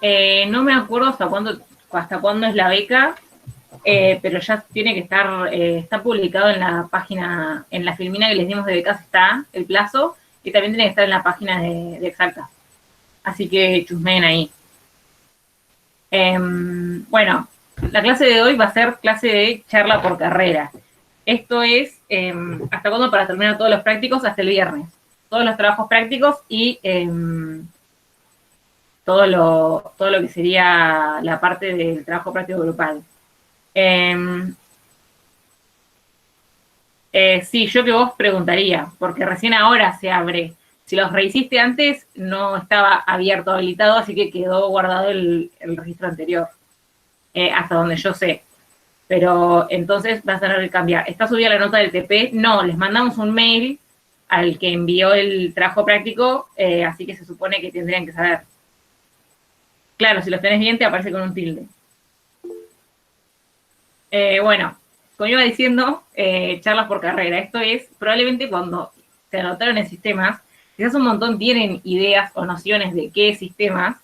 No me acuerdo hasta cuándo es la beca, pero ya tiene que estar, está publicado en la página, en la filmina que les dimos de becas está el plazo, y también tiene que estar en la página de Exacta. Así que chusmeen ahí. Bueno, la clase de hoy va a ser clase de charla por carrera. Esto es, ¿hasta cuándo? Para terminar todos los prácticos, hasta el viernes. Todos los trabajos prácticos y todo lo que sería la parte del trabajo práctico grupal. Sí, yo que vos preguntaría, porque recién ahora se abre. Si los rehiciste antes, no estaba abierto, habilitado, así que quedó guardado el registro anterior, hasta donde yo sé. Pero entonces vas a tener que cambiar. ¿Está subida la nota del TP? No, les mandamos un mail al que envió el trabajo práctico, así que se supone que tendrían que saber. Claro, si los tenés bien, te aparece con un tilde. Bueno, como iba diciendo, charlas por carrera. Esto es, probablemente cuando se anotaron en sistemas, quizás un montón tienen ideas o nociones de qué es sistemas,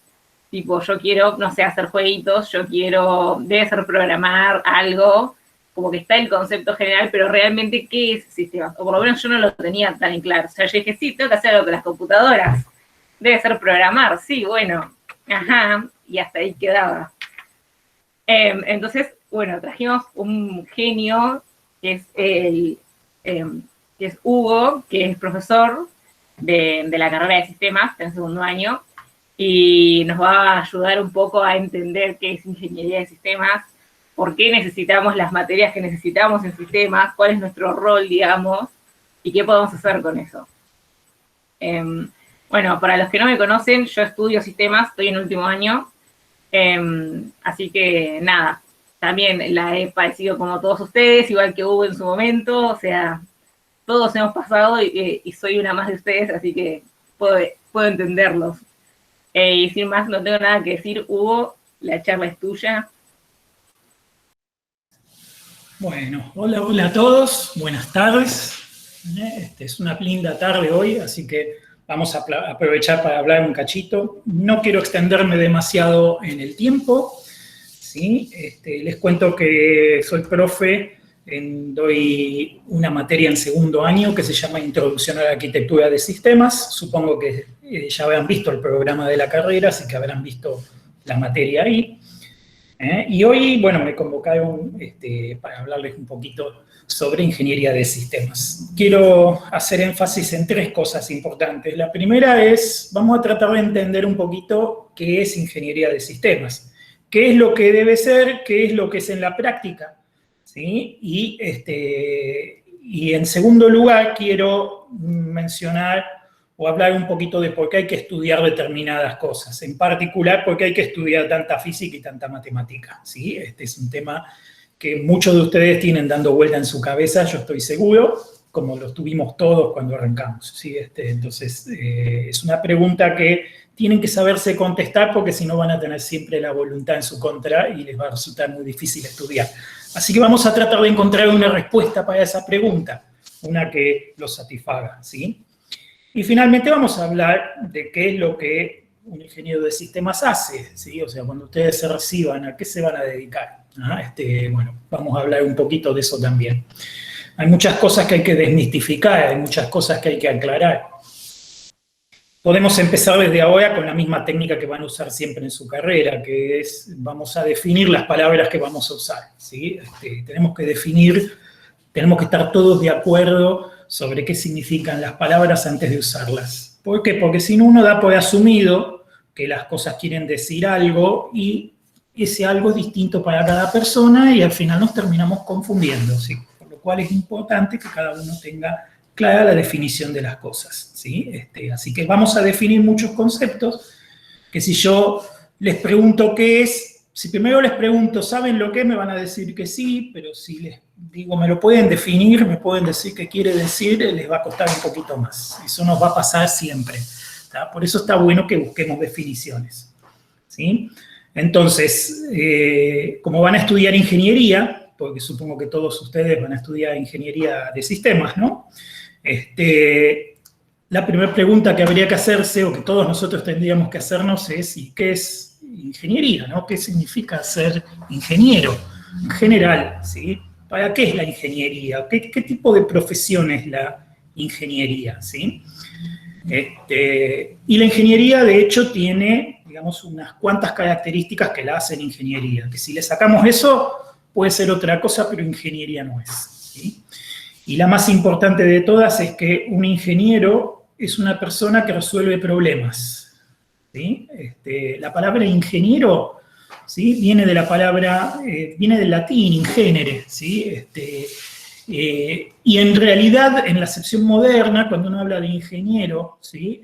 tipo, yo quiero, no sé, hacer jueguitos, debe ser programar algo, como que está el concepto general, pero realmente, ¿qué es sistemas? O por lo menos yo no lo tenía tan en claro. O sea, yo dije, sí, tengo que hacer algo con las computadoras. Debe ser programar, sí, bueno, ajá, y hasta ahí quedaba. Entonces, bueno, trajimos un genio que es que es Hugo, que es profesor de la carrera de sistemas, en segundo año, y nos va a ayudar un poco a entender qué es ingeniería de sistemas, por qué necesitamos las materias que necesitamos en sistemas, cuál es nuestro rol, digamos, y qué podemos hacer con eso. Bueno, para los que no me conocen, yo estudio sistemas, estoy en último año, así que nada, también la he padecido como todos ustedes, igual que hubo en su momento, o sea, todos hemos pasado y soy una más de ustedes, así que puedo entenderlos. Y sin más, no tengo nada que decir. Hugo, la charla es tuya. Bueno, hola a todos, buenas tardes. Es una linda tarde hoy, así que vamos a aprovechar para hablar un cachito. No quiero extenderme demasiado en el tiempo, ¿sí? Les cuento que soy profe, doy una materia en segundo año que se llama Introducción a la Arquitectura de Sistemas. Supongo que ya habrán visto el programa de la carrera, así que habrán visto la materia ahí. Y hoy, bueno, me convocaron para hablarles un poquito sobre ingeniería de sistemas. Quiero hacer énfasis en tres cosas importantes. La primera es, vamos a tratar de entender un poquito qué es ingeniería de sistemas, qué es lo que debe ser, qué es lo que es en la práctica, ¿sí? Y en segundo lugar, quiero mencionar o hablar un poquito de por qué hay que estudiar determinadas cosas, en particular por qué hay que estudiar tanta física y tanta matemática, ¿sí? Este es un tema que muchos de ustedes tienen dando vuelta en su cabeza, yo estoy seguro, como lo tuvimos todos cuando arrancamos, ¿sí? Entonces, es una pregunta que tienen que saberse contestar porque si no van a tener siempre la voluntad en su contra y les va a resultar muy difícil estudiar. Así que vamos a tratar de encontrar una respuesta para esa pregunta, una que los satisfaga, ¿sí? Y finalmente vamos a hablar de qué es lo que un ingeniero de sistemas hace, ¿sí? O sea, cuando ustedes se reciban, ¿a qué se van a dedicar? Bueno, vamos a hablar un poquito de eso también. Hay muchas cosas que hay que desmistificar, hay muchas cosas que hay que aclarar. Podemos empezar desde ahora con la misma técnica que van a usar siempre en su carrera, que es, vamos a definir las palabras que vamos a usar, ¿sí? Tenemos que definir, tenemos que estar todos de acuerdo sobre qué significan las palabras antes de usarlas. ¿Por qué? Porque si no uno da por asumido que las cosas quieren decir algo y ese algo es distinto para cada persona y al final nos terminamos confundiendo, ¿sí? Por lo cual es importante que cada uno tenga clara la definición de las cosas, ¿sí? Así que vamos a definir muchos conceptos que si yo les pregunto qué es, si primero les pregunto, ¿saben lo que es? Me van a decir que sí, pero si les digo, ¿me lo pueden definir? ¿Me pueden decir qué quiere decir? Les va a costar un poquito más. Eso nos va a pasar siempre, ¿tá? Por eso está bueno que busquemos definiciones, ¿sí? Entonces, como van a estudiar ingeniería, porque supongo que todos ustedes van a estudiar ingeniería de sistemas, ¿no? La primera pregunta que habría que hacerse, o que todos nosotros tendríamos que hacernos es, ¿y qué es ingeniería, ¿no? ¿Qué significa ser ingeniero? En general, ¿sí? ¿Para qué es la ingeniería? ¿Qué tipo de profesión es la ingeniería? ¿Sí? Y la ingeniería, de hecho, tiene, digamos, unas cuantas características que la hacen ingeniería, que si le sacamos eso, puede ser otra cosa, pero ingeniería no es, ¿sí? Y la más importante de todas es que un ingeniero es una persona que resuelve problemas, ¿sí? La palabra ingeniero, ¿sí? Viene de la palabra, viene del latín, ingenere, ¿sí? Y en realidad, en la acepción moderna, cuando uno habla de ingeniero, ¿sí?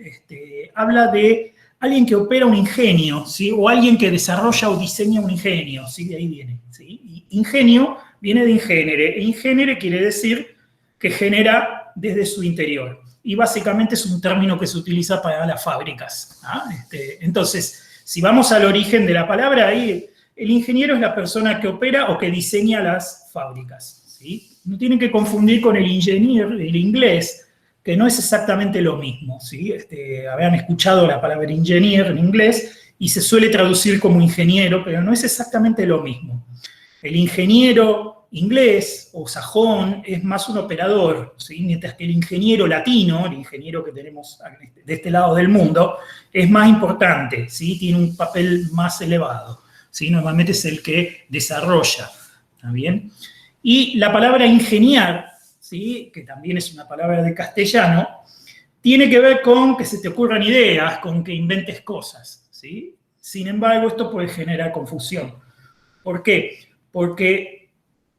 Habla de alguien que opera un ingenio, ¿sí? O alguien que desarrolla o diseña un ingenio, ¿sí? De ahí viene, ¿sí? Y ingenio viene de ingénere, e ingénere quiere decir que genera desde su interior. Y básicamente es un término que se utiliza para las fábricas, ¿ah? Entonces, si vamos al origen de la palabra, ahí el ingeniero es la persona que opera o que diseña las fábricas, ¿sí? No tienen que confundir con el engineer, el inglés, que no es exactamente lo mismo, ¿sí? Habían escuchado la palabra engineer en inglés y se suele traducir como ingeniero, pero no es exactamente lo mismo. El ingeniero inglés o sajón es más un operador, ¿sí? Mientras que el ingeniero latino, el ingeniero que tenemos de este lado del mundo, es más importante, ¿sí? Tiene un papel más elevado, ¿sí? Normalmente es el que desarrolla, ¿está bien? Y la palabra ingeniar, ¿sí? Que también es una palabra de castellano, tiene que ver con que se te ocurran ideas, con que inventes cosas, ¿sí? Sin embargo, esto puede generar confusión. ¿Por qué? Porque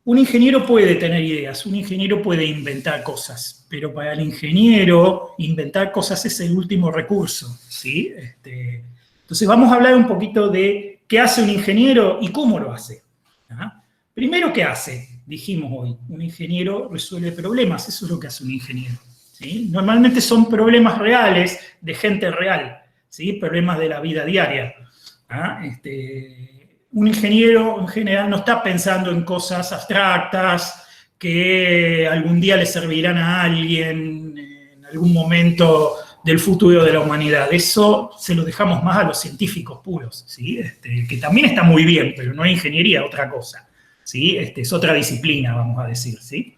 un ingeniero puede tener ideas, un ingeniero puede inventar cosas, pero para el ingeniero inventar cosas es el último recurso, ¿sí? Entonces vamos a hablar un poquito de qué hace un ingeniero y cómo lo hace, ¿ah? Primero, ¿qué hace? Dijimos hoy, un ingeniero resuelve problemas, eso es lo que hace un ingeniero, ¿sí? Normalmente son problemas reales de gente real, ¿sí? Problemas de la vida diaria, ¿ah? Un ingeniero en general no está pensando en cosas abstractas que algún día le servirán a alguien en algún momento del futuro de la humanidad. Eso se lo dejamos más a los científicos puros, ¿sí? Que también está muy bien, pero no es ingeniería, otra cosa, ¿sí? Es otra disciplina, vamos a decir, ¿sí?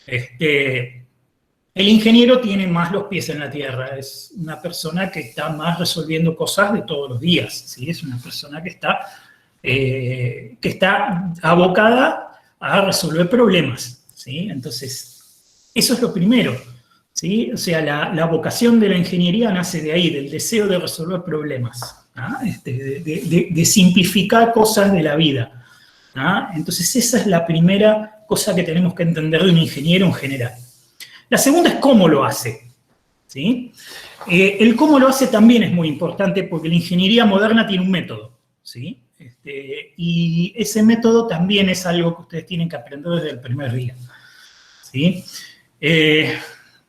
El ingeniero tiene más los pies en la tierra, es una persona que está más resolviendo cosas de todos los días, ¿sí? Es una persona que está abocada a resolver problemas, ¿sí? Entonces, eso es lo primero, ¿sí? O sea, la vocación de la ingeniería nace de ahí, del deseo de resolver problemas, ¿ah? De simplificar cosas de la vida, ¿ah? Entonces, esa es la primera cosa que tenemos que entender de un ingeniero en general. La segunda es cómo lo hace, ¿sí? El cómo lo hace también es muy importante porque la ingeniería moderna tiene un método, ¿sí? Y ese método también es algo que ustedes tienen que aprender desde el primer día, ¿sí?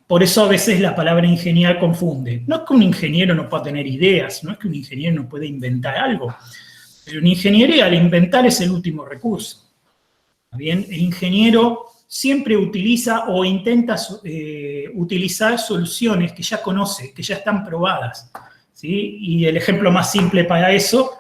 Por eso a veces la palabra ingeniar confunde. No es que un ingeniero no pueda tener ideas, no es que un ingeniero no pueda inventar algo, pero en ingeniería al inventar es el último recurso, ¿está bien? El ingeniero siempre utiliza o intenta utilizar soluciones que ya conoce, que ya están probadas, ¿sí? Y el ejemplo más simple para eso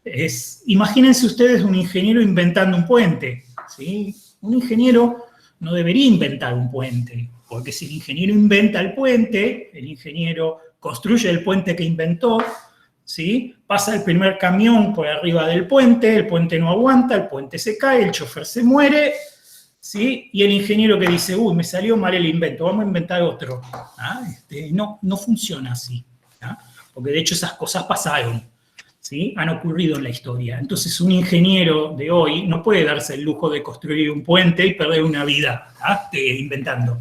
es, imagínense ustedes un ingeniero inventando un puente, ¿sí? Un ingeniero no debería inventar un puente, porque si el ingeniero inventa el puente, el ingeniero construye el puente que inventó, ¿sí? Pasa el primer camión por arriba del puente, el puente no aguanta, el puente se cae, el chofer se muere, ¿sí? Y el ingeniero que dice, uy, me salió mal el invento, vamos a inventar otro. ¿Ah? No funciona así, ¿ah? Porque de hecho esas cosas pasaron, ¿sí? Han ocurrido en la historia. Entonces un ingeniero de hoy no puede darse el lujo de construir un puente y perder una vida, ¿ah? Inventando.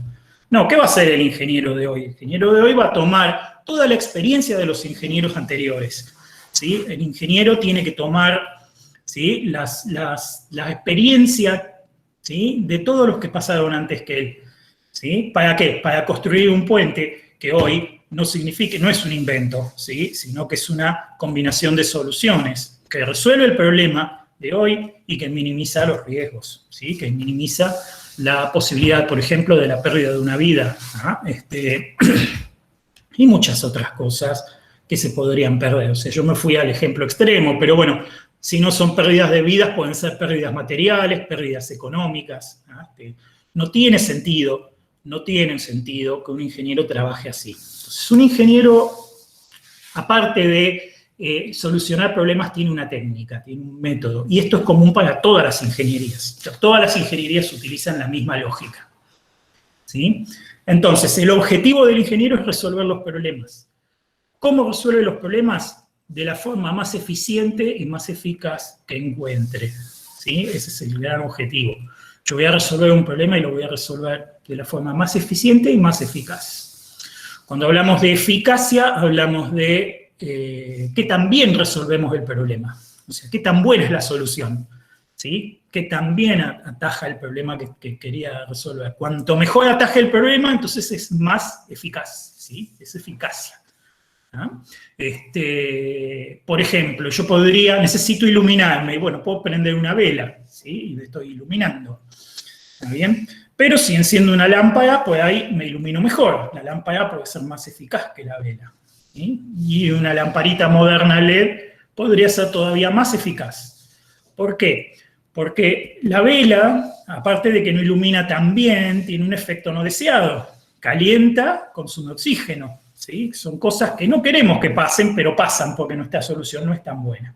No, ¿qué va a hacer el ingeniero de hoy? El ingeniero de hoy va a tomar toda la experiencia de los ingenieros anteriores, ¿sí? El ingeniero tiene que tomar, ¿sí? la experiencia, ¿sí? De todos los que pasaron antes que él, ¿sí? ¿Para qué? Para construir un puente que hoy no significa, no es un invento, ¿sí? Sino que es una combinación de soluciones que resuelve el problema de hoy y que minimiza los riesgos, ¿sí? Que minimiza la posibilidad, por ejemplo, de la pérdida de una vida, ¿ah? Y muchas otras cosas que se podrían perder. O sea, yo me fui al ejemplo extremo, pero bueno, si no son pérdidas de vidas, pueden ser pérdidas materiales, pérdidas económicas. No tiene sentido que un ingeniero trabaje así. Entonces, un ingeniero, aparte de solucionar problemas, tiene una técnica, tiene un método, y esto es común para todas las ingenierías. O sea, todas las ingenierías utilizan la misma lógica, ¿sí? Entonces, el objetivo del ingeniero es resolver los problemas. ¿Cómo resuelve los problemas? De la forma más eficiente y más eficaz que encuentre, ¿sí? Ese es el gran objetivo. Yo voy a resolver un problema y lo voy a resolver de la forma más eficiente y más eficaz. Cuando hablamos de eficacia, hablamos de qué tan bien resolvemos el problema. O sea, qué tan buena es la solución, ¿sí? Qué tan bien ataja el problema que quería resolver. Cuanto mejor ataje el problema, entonces es más eficaz, ¿sí? Es eficacia. ¿Ah? Por ejemplo, yo necesito iluminarme, y bueno, puedo prender una vela, ¿sí? Y me estoy iluminando, ¿está bien? Pero si enciendo una lámpara, pues ahí me ilumino mejor. La lámpara puede ser más eficaz que la vela, ¿sí? Y una lamparita moderna LED podría ser todavía más eficaz. ¿Por qué? Porque la vela, aparte de que no ilumina tan bien, tiene un efecto no deseado. Calienta, consume oxígeno. ¿Sí? Son cosas que no queremos que pasen, pero pasan porque nuestra solución no es tan buena.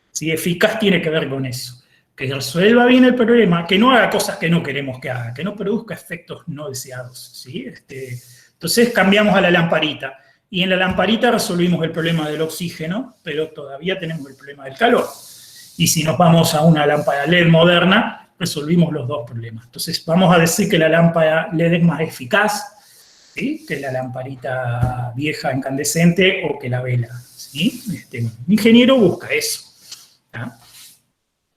¿Sí? Eficaz tiene que ver con eso. Que resuelva bien el problema, que no haga cosas que no queremos que haga, que no produzca efectos no deseados. ¿Sí? Entonces cambiamos a la lamparita. Y en la lamparita resolvimos el problema del oxígeno, pero todavía tenemos el problema del calor. Y si nos vamos a una lámpara LED moderna, resolvimos los dos problemas. Entonces vamos a decir que la lámpara LED es más eficaz, ¿sí? Que la lamparita vieja incandescente o que la vela, ¿sí? Un ingeniero busca eso, ¿tá?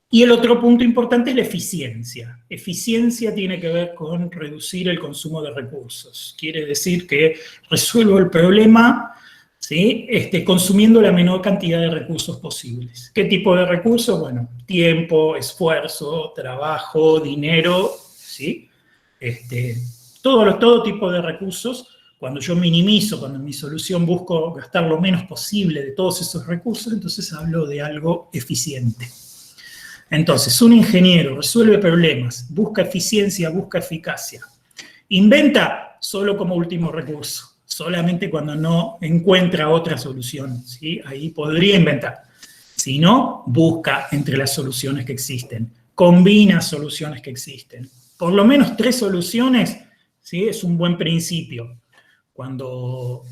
Y el otro punto importante es la eficiencia. Eficiencia tiene que ver con reducir el consumo de recursos. Quiere decir que resuelvo el problema, ¿sí? Consumiendo la menor cantidad de recursos posibles. ¿Qué tipo de recursos? Bueno, tiempo, esfuerzo, trabajo, dinero, ¿sí? Todo tipo de recursos. Cuando yo minimizo, cuando en mi solución busco gastar lo menos posible de todos esos recursos, entonces hablo de algo eficiente. Entonces, un ingeniero resuelve problemas, busca eficiencia, busca eficacia. Inventa solo como último recurso, solamente cuando no encuentra otra solución, ¿sí? Ahí podría inventar. Si no, busca entre las soluciones que existen, combina soluciones que existen. Por lo menos 3 soluciones, ¿sí? Es un buen principio. Cuando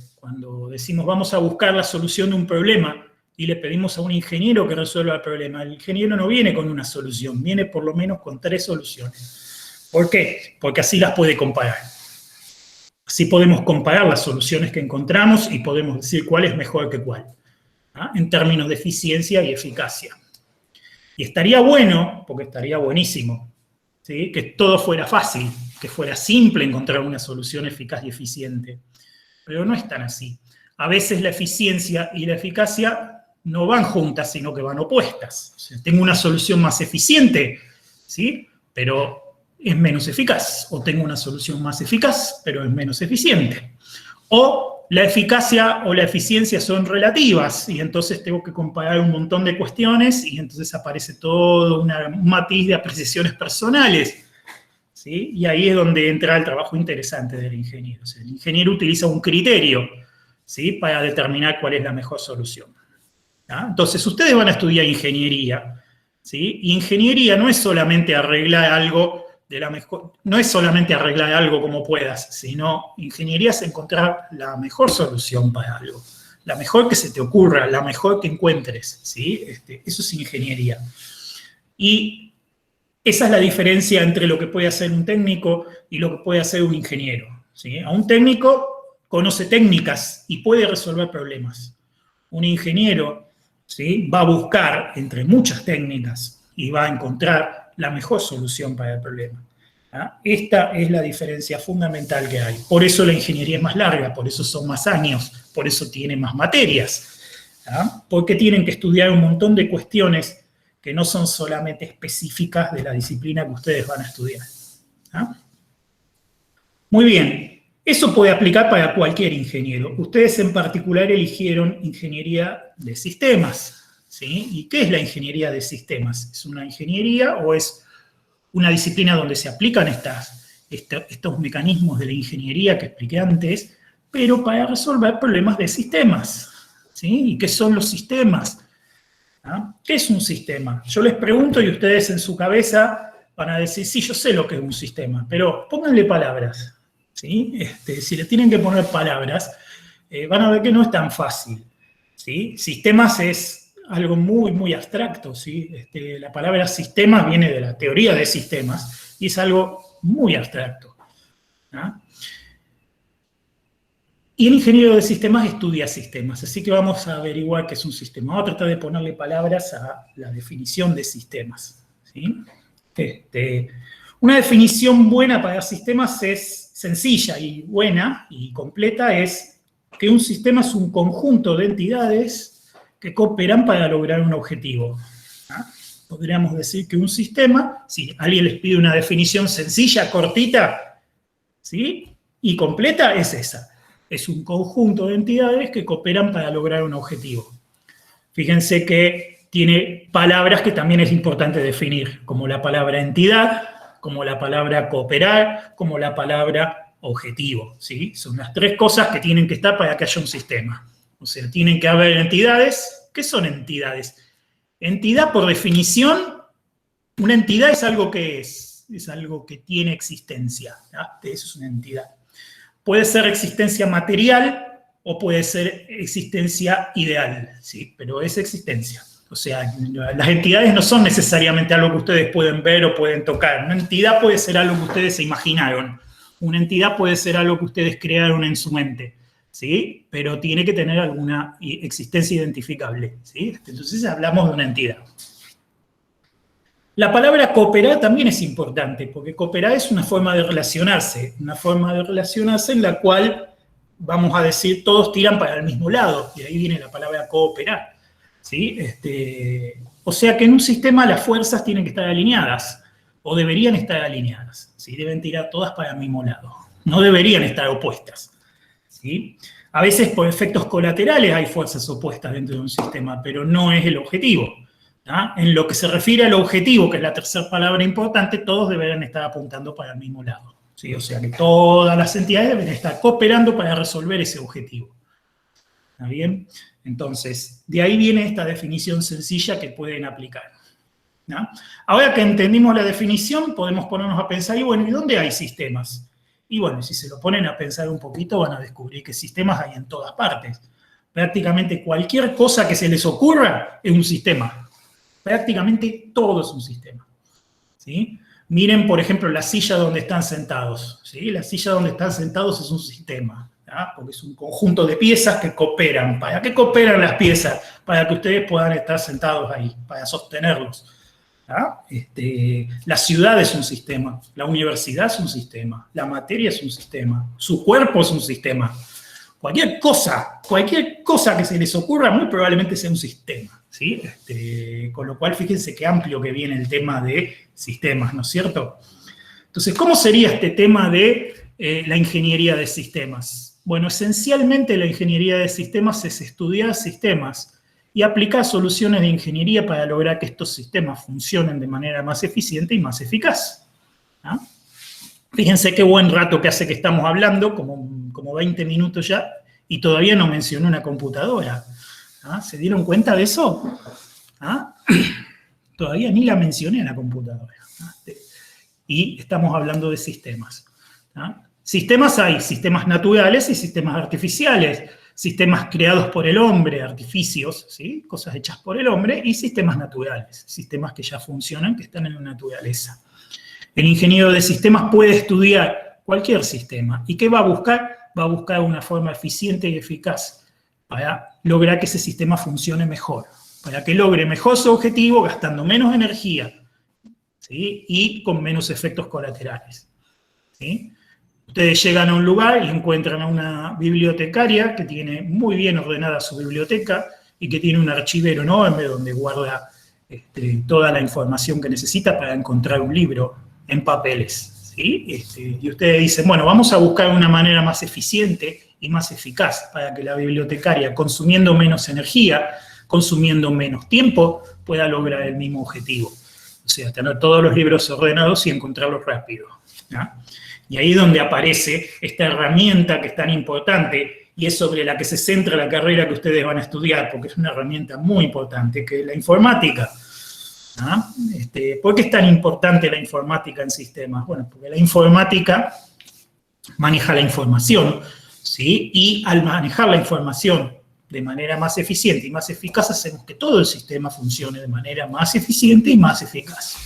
decimos vamos a buscar la solución de un problema y le pedimos a un ingeniero que resuelva el problema, el ingeniero no viene con una solución, viene por lo menos con 3 soluciones. ¿Por qué? Porque así las puede comparar. Así podemos comparar las soluciones que encontramos y podemos decir cuál es mejor que cuál, ¿ah? En términos de eficiencia y eficacia. Y estaría bueno, porque estaría buenísimo, ¿sí? Que todo fuera fácil, que fuera simple encontrar una solución eficaz y eficiente. Pero no es tan así. A veces la eficiencia y la eficacia no van juntas, sino que van opuestas. O sea, tengo una solución más eficiente, ¿sí? Pero es menos eficaz. O tengo una solución más eficaz, pero es menos eficiente. O la eficacia o la eficiencia son relativas, y entonces tengo que comparar un montón de cuestiones, y entonces aparece todo un matiz de apreciaciones personales, ¿sí? Y ahí es donde entra el trabajo interesante del ingeniero. O sea, el ingeniero utiliza un criterio, ¿sí? Para determinar cuál es la mejor solución. ¿Ah? Entonces, ustedes van a estudiar ingeniería, ¿sí? Y ingeniería no es solamente arreglar algo no es solamente arreglar algo como puedas, sino ingeniería es encontrar la mejor solución para algo, la mejor que se te ocurra, la mejor que encuentres, ¿sí? Eso es ingeniería. Y esa es la diferencia entre lo que puede hacer un técnico y lo que puede hacer un ingeniero, ¿sí? A un técnico conoce técnicas y puede resolver problemas. Un ingeniero, ¿sí? Va a buscar entre muchas técnicas y va a encontrar la mejor solución para el problema. ¿Ah? Esta es la diferencia fundamental que hay. Por eso la ingeniería es más larga, por eso son más años, por eso tiene más materias. ¿Ah? Porque tienen que estudiar un montón de cuestiones que no son solamente específicas de la disciplina que ustedes van a estudiar. ¿Ah? Muy bien. Eso puede aplicar para cualquier ingeniero. Ustedes en particular eligieron ingeniería de sistemas, ¿sí? ¿Y qué es la ingeniería de sistemas? ¿Es una ingeniería o es una disciplina donde se aplican estos mecanismos de la ingeniería que expliqué antes, pero para resolver problemas de sistemas? ¿Sí? ¿Y qué son los sistemas? ¿Ah? ¿Qué es un sistema? Yo les pregunto y ustedes en su cabeza van a decir, sí, yo sé lo que es un sistema, pero pónganle palabras. ¿Sí? Si le tienen que poner palabras, van a ver que no es tan fácil. ¿Sí? Sistemas es algo muy, muy abstracto. ¿Sí? La palabra sistemas viene de la teoría de sistemas y es algo muy abstracto. ¿Ah? Y el ingeniero de sistemas estudia sistemas, así que vamos a averiguar qué es un sistema. Vamos a tratar de ponerle palabras a la definición de sistemas. ¿Sí? Una definición buena para sistemas es sencilla y buena y completa, es que un sistema es un conjunto de entidades que cooperan para lograr un objetivo. ¿Ah? Podríamos decir que un sistema, si alguien les pide una definición sencilla, cortita, ¿sí? Y completa, es esa. Es un conjunto de entidades que cooperan para lograr un objetivo. Fíjense que tiene palabras que también es importante definir, como la palabra entidad, como la palabra cooperar, como la palabra objetivo, ¿sí? Son las tres cosas que tienen que estar para que haya un sistema. O sea, tienen que haber entidades. ¿Qué son entidades? Entidad, por definición, una entidad es algo que es algo que tiene existencia. Eso es una entidad. Puede ser existencia material o puede ser existencia ideal, ¿sí? Pero es existencia. O sea, las entidades no son necesariamente algo que ustedes pueden ver o pueden tocar. Una entidad puede ser algo que ustedes se imaginaron. Una entidad puede ser algo que ustedes crearon en su mente, ¿sí? Pero tiene que tener alguna existencia identificable, ¿sí? Entonces hablamos de una entidad. La palabra cooperar también es importante, porque cooperar es una forma de relacionarse en la cual, vamos a decir, todos tiran para el mismo lado, y ahí viene la palabra cooperar, ¿sí? O sea que en un sistema las fuerzas tienen que estar alineadas, o deberían estar alineadas, ¿sí? Deben tirar todas para el mismo lado, no deberían estar opuestas, ¿sí? A veces por efectos colaterales hay fuerzas opuestas dentro de un sistema, pero no es el objetivo. ¿Ah? En lo que se refiere al objetivo, que es la tercera palabra importante, todos deberán estar apuntando para el mismo lado, ¿sí? O sea que todas las entidades deben estar cooperando para resolver ese objetivo. ¿Está bien? Entonces, de ahí viene esta definición sencilla que pueden aplicar. ¿No? Ahora que entendimos la definición, podemos ponernos a pensar, y bueno, ¿y dónde hay sistemas? Y bueno, si se lo ponen a pensar un poquito, van a descubrir que sistemas hay en todas partes. Prácticamente cualquier cosa que se les ocurra es un sistema. Prácticamente todo es un sistema, ¿sí? Miren, por ejemplo, la silla donde están sentados, ¿sí? La silla donde están sentados es un sistema, ¿tá? Porque es un conjunto de piezas que cooperan. ¿Para qué cooperan las piezas? Para que ustedes puedan estar sentados ahí, para sostenerlos. ¿Tá? La ciudad es un sistema, la universidad es un sistema, la materia es un sistema, su cuerpo es un sistema. Cualquier cosa que se les ocurra muy probablemente sea un sistema, ¿sí? Con lo cual, fíjense qué amplio que viene el tema de sistemas, ¿no es cierto? Entonces, ¿cómo sería este tema de la ingeniería de sistemas? Bueno, esencialmente la ingeniería de sistemas es estudiar sistemas y aplicar soluciones de ingeniería para lograr que estos sistemas funcionen de manera más eficiente y más eficaz. ¿Ah? Fíjense qué buen rato que hace que estamos hablando, como 20 minutos ya, y todavía no mencioné una computadora. ¿Ah? ¿Se dieron cuenta de eso? ¿Ah? Todavía ni la mencioné a la computadora. ¿Ah? Y estamos hablando de sistemas. ¿Ah? Sistemas hay, sistemas naturales y sistemas artificiales, sistemas creados por el hombre, artificios, ¿sí? Cosas hechas por el hombre, y sistemas naturales, sistemas que ya funcionan, que están en la naturaleza. El ingeniero de sistemas puede estudiar cualquier sistema. ¿Y qué va a buscar? Va a buscar una forma eficiente y eficaz para lograr que ese sistema funcione mejor, para que logre mejor su objetivo gastando menos energía, ¿sí? Y con menos efectos colaterales, ¿sí? Ustedes llegan a un lugar y encuentran a una bibliotecaria que tiene muy bien ordenada su biblioteca y que tiene un archivero enorme donde guarda toda la información que necesita para encontrar un libro en papeles, ¿sí? Y ustedes dicen, bueno, vamos a buscar una manera más eficiente y más eficaz para que la bibliotecaria, consumiendo menos energía, consumiendo menos tiempo, pueda lograr el mismo objetivo. O sea, tener todos los libros ordenados y encontrarlos rápido, ¿no? Y ahí es donde aparece esta herramienta que es tan importante y es sobre la que se centra la carrera que ustedes van a estudiar, porque es una herramienta muy importante, que es la informática. ¿Ah? ¿Por qué es tan importante la informática en sistemas? Bueno, porque la informática maneja la información, ¿sí? Y al manejar la información de manera más eficiente y más eficaz, hacemos que todo el sistema funcione de manera más eficiente y más eficaz,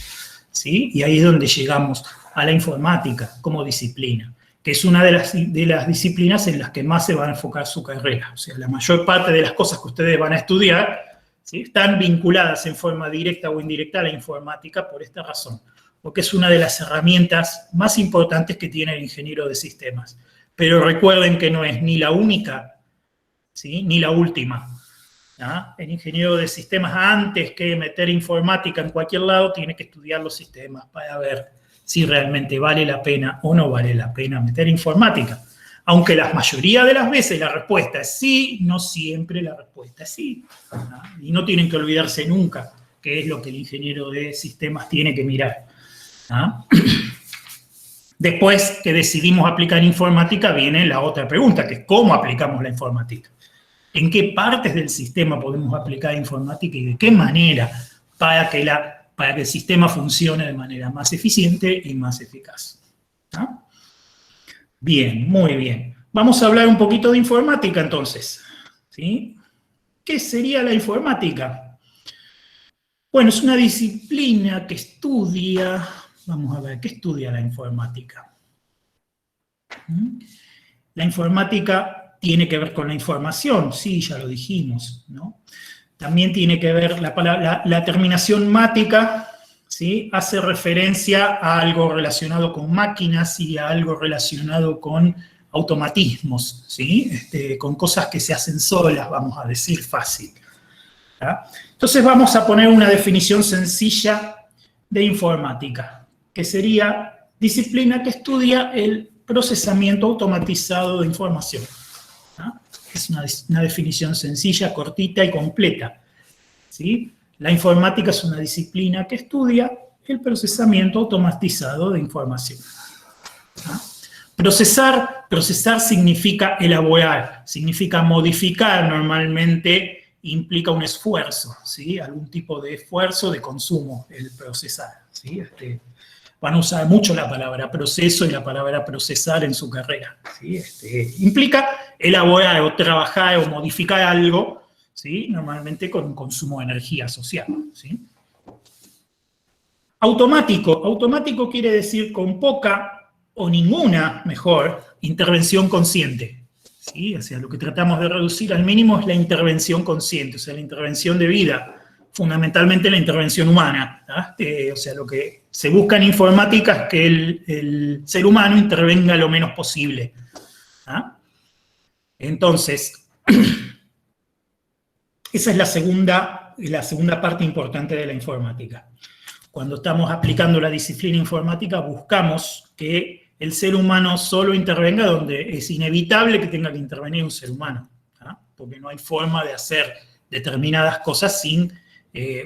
¿sí? Y ahí es donde llegamos a la informática como disciplina, que es una de las disciplinas en las que más se va a enfocar su carrera. O sea, la mayor parte de las cosas que ustedes van a estudiar, ¿sí?, están vinculadas en forma directa o indirecta a la informática por esta razón, porque es una de las herramientas más importantes que tiene el ingeniero de sistemas. Pero recuerden que no es ni la única, ¿sí?, ni la última, ¿no? El ingeniero de sistemas, antes que meter informática en cualquier lado, tiene que estudiar los sistemas para ver si realmente vale la pena o no vale la pena meter informática. Aunque la mayoría de las veces la respuesta es sí, no siempre la respuesta es sí, ¿no? Y no tienen que olvidarse nunca qué es lo que el ingeniero de sistemas tiene que mirar, ¿no? Después que decidimos aplicar informática, viene la otra pregunta, que es ¿cómo aplicamos la informática? ¿En qué partes del sistema podemos aplicar informática y de qué manera para que el sistema funcione de manera más eficiente y más eficaz? ¿No? Bien, muy bien. Vamos a hablar un poquito de informática entonces, ¿sí? ¿Qué sería la informática? Bueno, es una disciplina que estudia, vamos a ver, ¿qué estudia la informática? La informática tiene que ver con la información, sí, ya lo dijimos, ¿no? También tiene que ver, la terminación mática, ¿sí?, hace referencia a algo relacionado con máquinas y a algo relacionado con automatismos, ¿sí? Con cosas que se hacen solas, vamos a decir fácil, ¿tá? Entonces vamos a poner una definición sencilla de informática, que sería disciplina que estudia el procesamiento automatizado de información, ¿tá? Es una definición sencilla, cortita y completa, ¿sí? La informática es una disciplina que estudia el procesamiento automatizado de información, ¿no? Procesar significa elaborar, significa modificar, normalmente implica un esfuerzo, ¿sí? Algún tipo de esfuerzo de consumo, el procesar, ¿sí? Van a usar mucho la palabra proceso y la palabra procesar en su carrera, ¿sí? Implica elaborar o trabajar o modificar algo, ¿sí? Normalmente con un consumo de energía asociado, ¿sí? Automático quiere decir con poca o ninguna, mejor, intervención consciente, ¿sí? O sea, lo que tratamos de reducir al mínimo es la intervención consciente, o sea, la intervención de vida, fundamentalmente la intervención humana, ¿tá? O sea, lo que se busca en informática es que el ser humano intervenga lo menos posible, ¿tá? Entonces, esa es la segunda parte importante de la informática. Cuando estamos aplicando la disciplina informática, buscamos que el ser humano solo intervenga donde es inevitable que tenga que intervenir un ser humano, ¿tá? Porque no hay forma de hacer determinadas cosas sin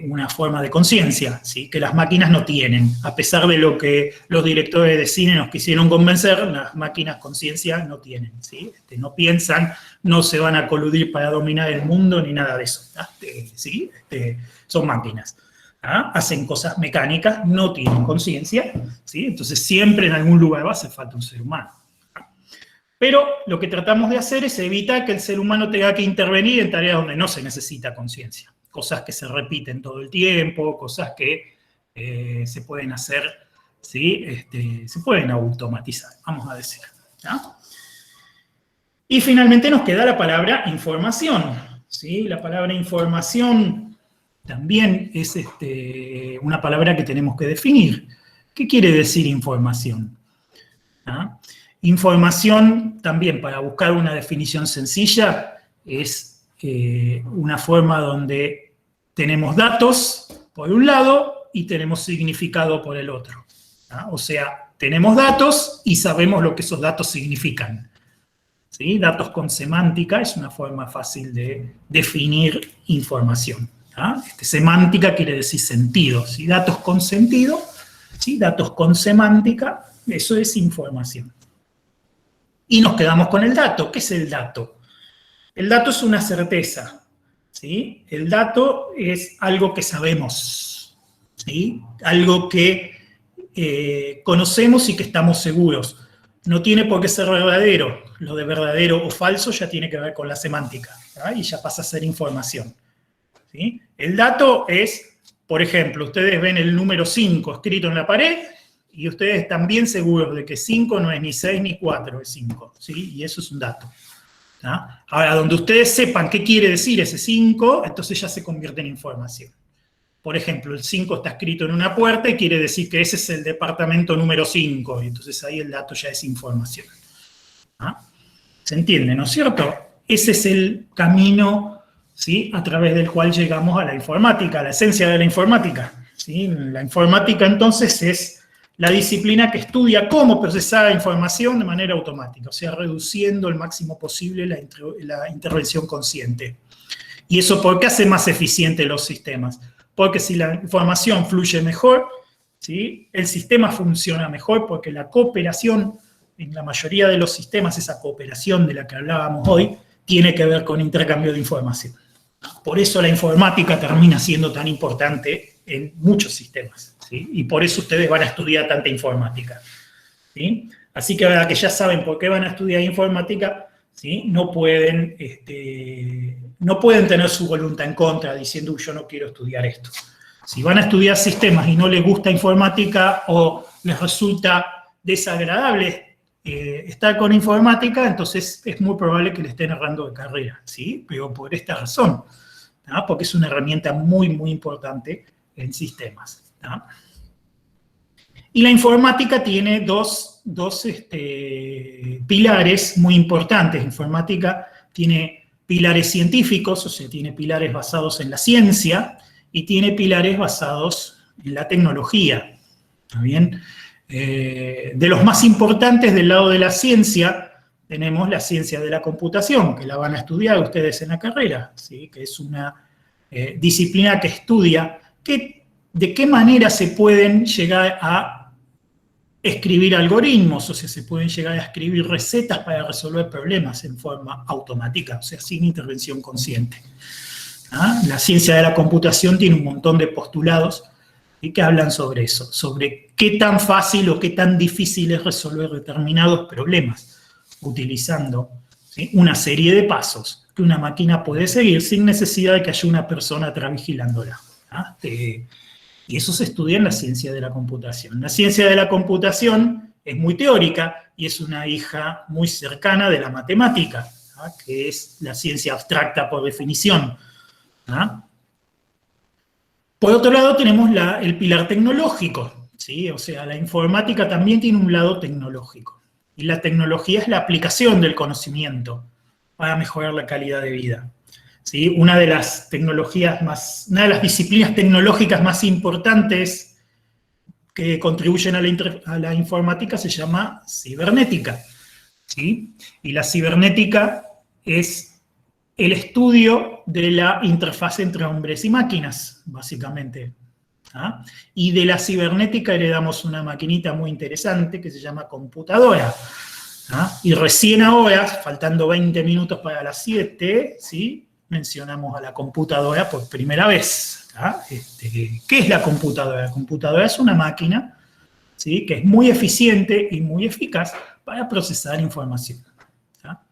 una forma de conciencia, ¿sí?, que las máquinas no tienen. A pesar de lo que los directores de cine nos quisieron convencer, las máquinas conciencia no tienen, ¿sí? No piensan, no se van a coludir para dominar el mundo ni nada de eso, ¿sí? Son máquinas, ¿ah? Hacen cosas mecánicas, no tienen conciencia, ¿sí? Entonces siempre en algún lugar va a hacer falta un ser humano. Pero lo que tratamos de hacer es evitar que el ser humano tenga que intervenir en tareas donde no se necesita conciencia. Cosas que se repiten todo el tiempo, cosas que se pueden hacer, ¿sí? Se pueden automatizar, vamos a decir, ¿no? Y finalmente nos queda la palabra información, ¿sí? La palabra información también es una palabra que tenemos que definir. ¿Qué quiere decir información? ¿Ah? Información, también para buscar una definición sencilla, es una forma donde tenemos datos por un lado y tenemos significado por el otro, ¿no? O sea, tenemos datos y sabemos lo que esos datos significan. ¿Sí? Datos con semántica es una forma fácil de definir información. Semántica quiere decir sentido. ¿Sí? Datos con sentido, ¿sí? Datos con semántica, eso es información. Y nos quedamos con el dato. ¿Qué es el dato? El dato es una certeza. ¿Sí? El dato es algo que sabemos. ¿Sí? Algo que conocemos y que estamos seguros. No tiene por qué ser verdadero. Lo de verdadero o falso ya tiene que ver con la semántica, ¿verdad? Y ya pasa a ser información. ¿Sí? El dato es, por ejemplo, ustedes ven el número 5 escrito en la pared y ustedes están bien seguros de que 5 no es ni 6 ni 4, es 5. ¿Sí? Y eso es un dato. ¿Ah? Ahora, donde ustedes sepan qué quiere decir ese 5, entonces ya se convierte en información. Por ejemplo, el 5 está escrito en una puerta y quiere decir que ese es el departamento número 5, y entonces ahí el dato ya es información. ¿Ah? ¿Se entiende, no es cierto? Ese es el camino, ¿sí?, a través del cual llegamos a la informática, a la esencia de la informática. ¿Sí? La informática, entonces, es la disciplina que estudia cómo procesar la información de manera automática, o sea, reduciendo el máximo posible la intervención consciente. ¿Y eso por qué hace más eficiente los sistemas? Porque si la información fluye mejor, ¿sí?, el sistema funciona mejor, porque la cooperación, en la mayoría de los sistemas, esa cooperación de la que hablábamos hoy, tiene que ver con intercambio de información. Por eso la informática termina siendo tan importante en muchos sistemas, ¿sí? Y por eso ustedes van a estudiar tanta informática, ¿sí? Así que ahora que ya saben por qué van a estudiar informática, ¿sí?, no pueden tener su voluntad en contra diciendo yo no quiero estudiar esto. Si van a estudiar sistemas y no les gusta informática o les resulta desagradable estar con informática, entonces es muy probable que le estén errando de carrera, ¿sí? Pero por esta razón, ¿no? Porque es una herramienta muy, muy importante en sistemas, ¿no? Y la informática tiene dos pilares muy importantes. La informática tiene pilares científicos, o sea, tiene pilares basados en la ciencia, y tiene pilares basados en la tecnología. ¿Está bien? De los más importantes del lado de la ciencia, tenemos la ciencia de la computación, que la van a estudiar ustedes en la carrera, ¿sí? Que es una disciplina que estudia de qué manera se pueden llegar a escribir algoritmos, o sea, se pueden llegar a escribir recetas para resolver problemas en forma automática, o sea, sin intervención consciente. ¿Ah? La ciencia de la computación tiene un montón de postulados y que hablan sobre eso, sobre qué tan fácil o qué tan difícil es resolver determinados problemas, utilizando, ¿sí?, una serie de pasos que una máquina puede seguir sin necesidad de que haya una persona atrás vigilándola. ¿Ah? Y eso se estudia en la ciencia de la computación. La ciencia de la computación es muy teórica y es una hija muy cercana de la matemática, ¿ah?, que es la ciencia abstracta por definición. ¿Ah? Por otro lado tenemos el pilar tecnológico, ¿sí? O sea, la informática también tiene un lado tecnológico. Y la tecnología es la aplicación del conocimiento para mejorar la calidad de vida. ¿Sí? Una de las disciplinas tecnológicas más importantes que contribuyen a la informática se llama cibernética, ¿sí? Y la cibernética es el estudio de la interfaz entre hombres y máquinas, básicamente. ¿Ah? Y de la cibernética heredamos una maquinita muy interesante que se llama computadora. ¿Ah? Y recién ahora, faltando 20 minutos para las 7, ¿sí?, mencionamos a la computadora por primera vez. ¿Ah? ¿Qué es la computadora? La computadora es una máquina, ¿sí?, que es muy eficiente y muy eficaz para procesar información. ¿Ah?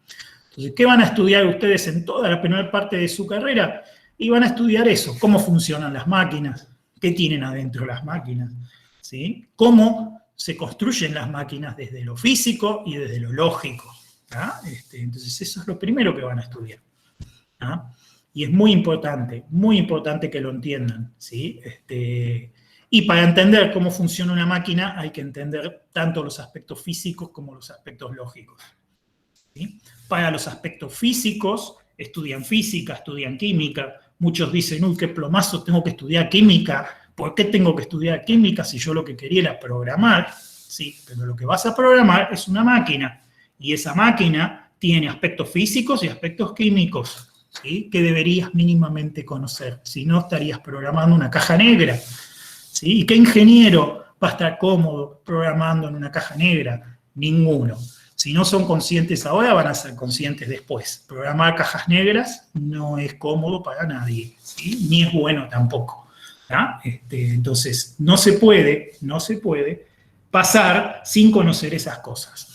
Entonces, ¿qué van a estudiar ustedes en toda la primera parte de su carrera? Y van a estudiar eso, cómo funcionan las máquinas, qué tienen adentro las máquinas, ¿sí?, cómo se construyen las máquinas desde lo físico y desde lo lógico. ¿Ah? Entonces, eso es lo primero que van a estudiar. ¿Ah? Y es muy importante que lo entiendan, ¿sí? Y para entender cómo funciona una máquina hay que entender tanto los aspectos físicos como los aspectos lógicos, ¿sí? Para los aspectos físicos estudian física, estudian química. Muchos dicen, uy, qué plomazo, tengo que estudiar química. ¿Por qué tengo que estudiar química si yo lo que quería era programar? sí, pero lo que vas a programar es una máquina, y esa máquina tiene aspectos físicos y aspectos químicos, ¿sí? Que deberías mínimamente conocer, si no estarías programando una caja negra, ¿sí? ¿Y qué ingeniero va a estar cómodo programando en una caja negra? Ninguno. Si no son conscientes ahora, van a ser conscientes después. Programar cajas negras no es cómodo para nadie, ¿sí? Ni es bueno tampoco. Entonces, no se puede pasar sin conocer esas cosas.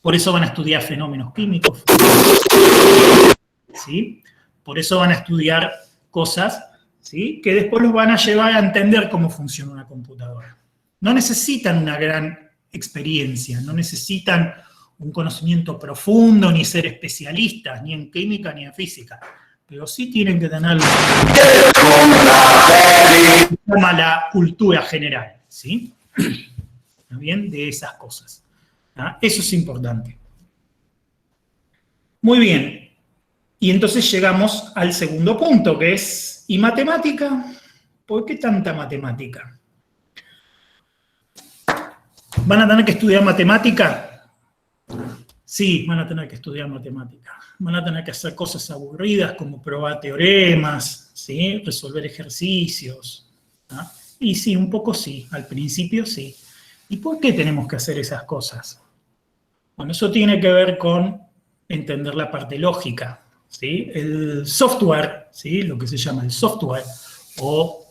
Por eso van a estudiar fenómenos químicos, ¿sí? Por eso van a estudiar cosas, ¿sí? Que después los van a llevar a entender cómo funciona una computadora. No necesitan una gran experiencia, no necesitan un conocimiento profundo, ni ser especialistas, ni en química ni en física, pero sí tienen que tener la cultura general, ¿sí? ¿Bien? De esas cosas. Eso es importante. Muy bien. Y entonces llegamos al segundo punto, que es, ¿y matemática? ¿Por qué tanta matemática? ¿Van a tener que estudiar matemática? Sí, van a tener que estudiar matemática. Van a tener que hacer cosas aburridas como probar teoremas, ¿sí? Resolver ejercicios. ¿No? Y sí, un poco sí, al principio sí. ¿Y por qué tenemos que hacer esas cosas? Bueno, eso tiene que ver con entender la parte lógica, ¿sí? El software, ¿sí? Lo que se llama el software, o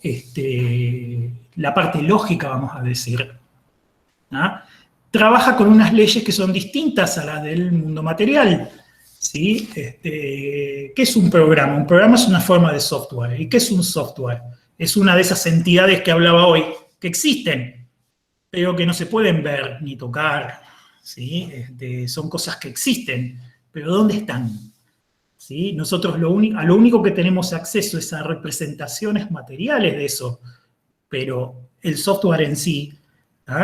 la parte lógica, vamos a decir, ¿no? Trabaja con unas leyes que son distintas a las del mundo material, ¿sí? ¿Qué es un programa? Un programa es una forma de software. ¿Y qué es un software? Es una de esas entidades que hablaba hoy, que existen, pero que no se pueden ver ni tocar, ¿sí? Son cosas que existen, pero ¿dónde están? ¿Sí? Nosotros a lo único que tenemos acceso es a representaciones materiales de eso, pero el software en sí,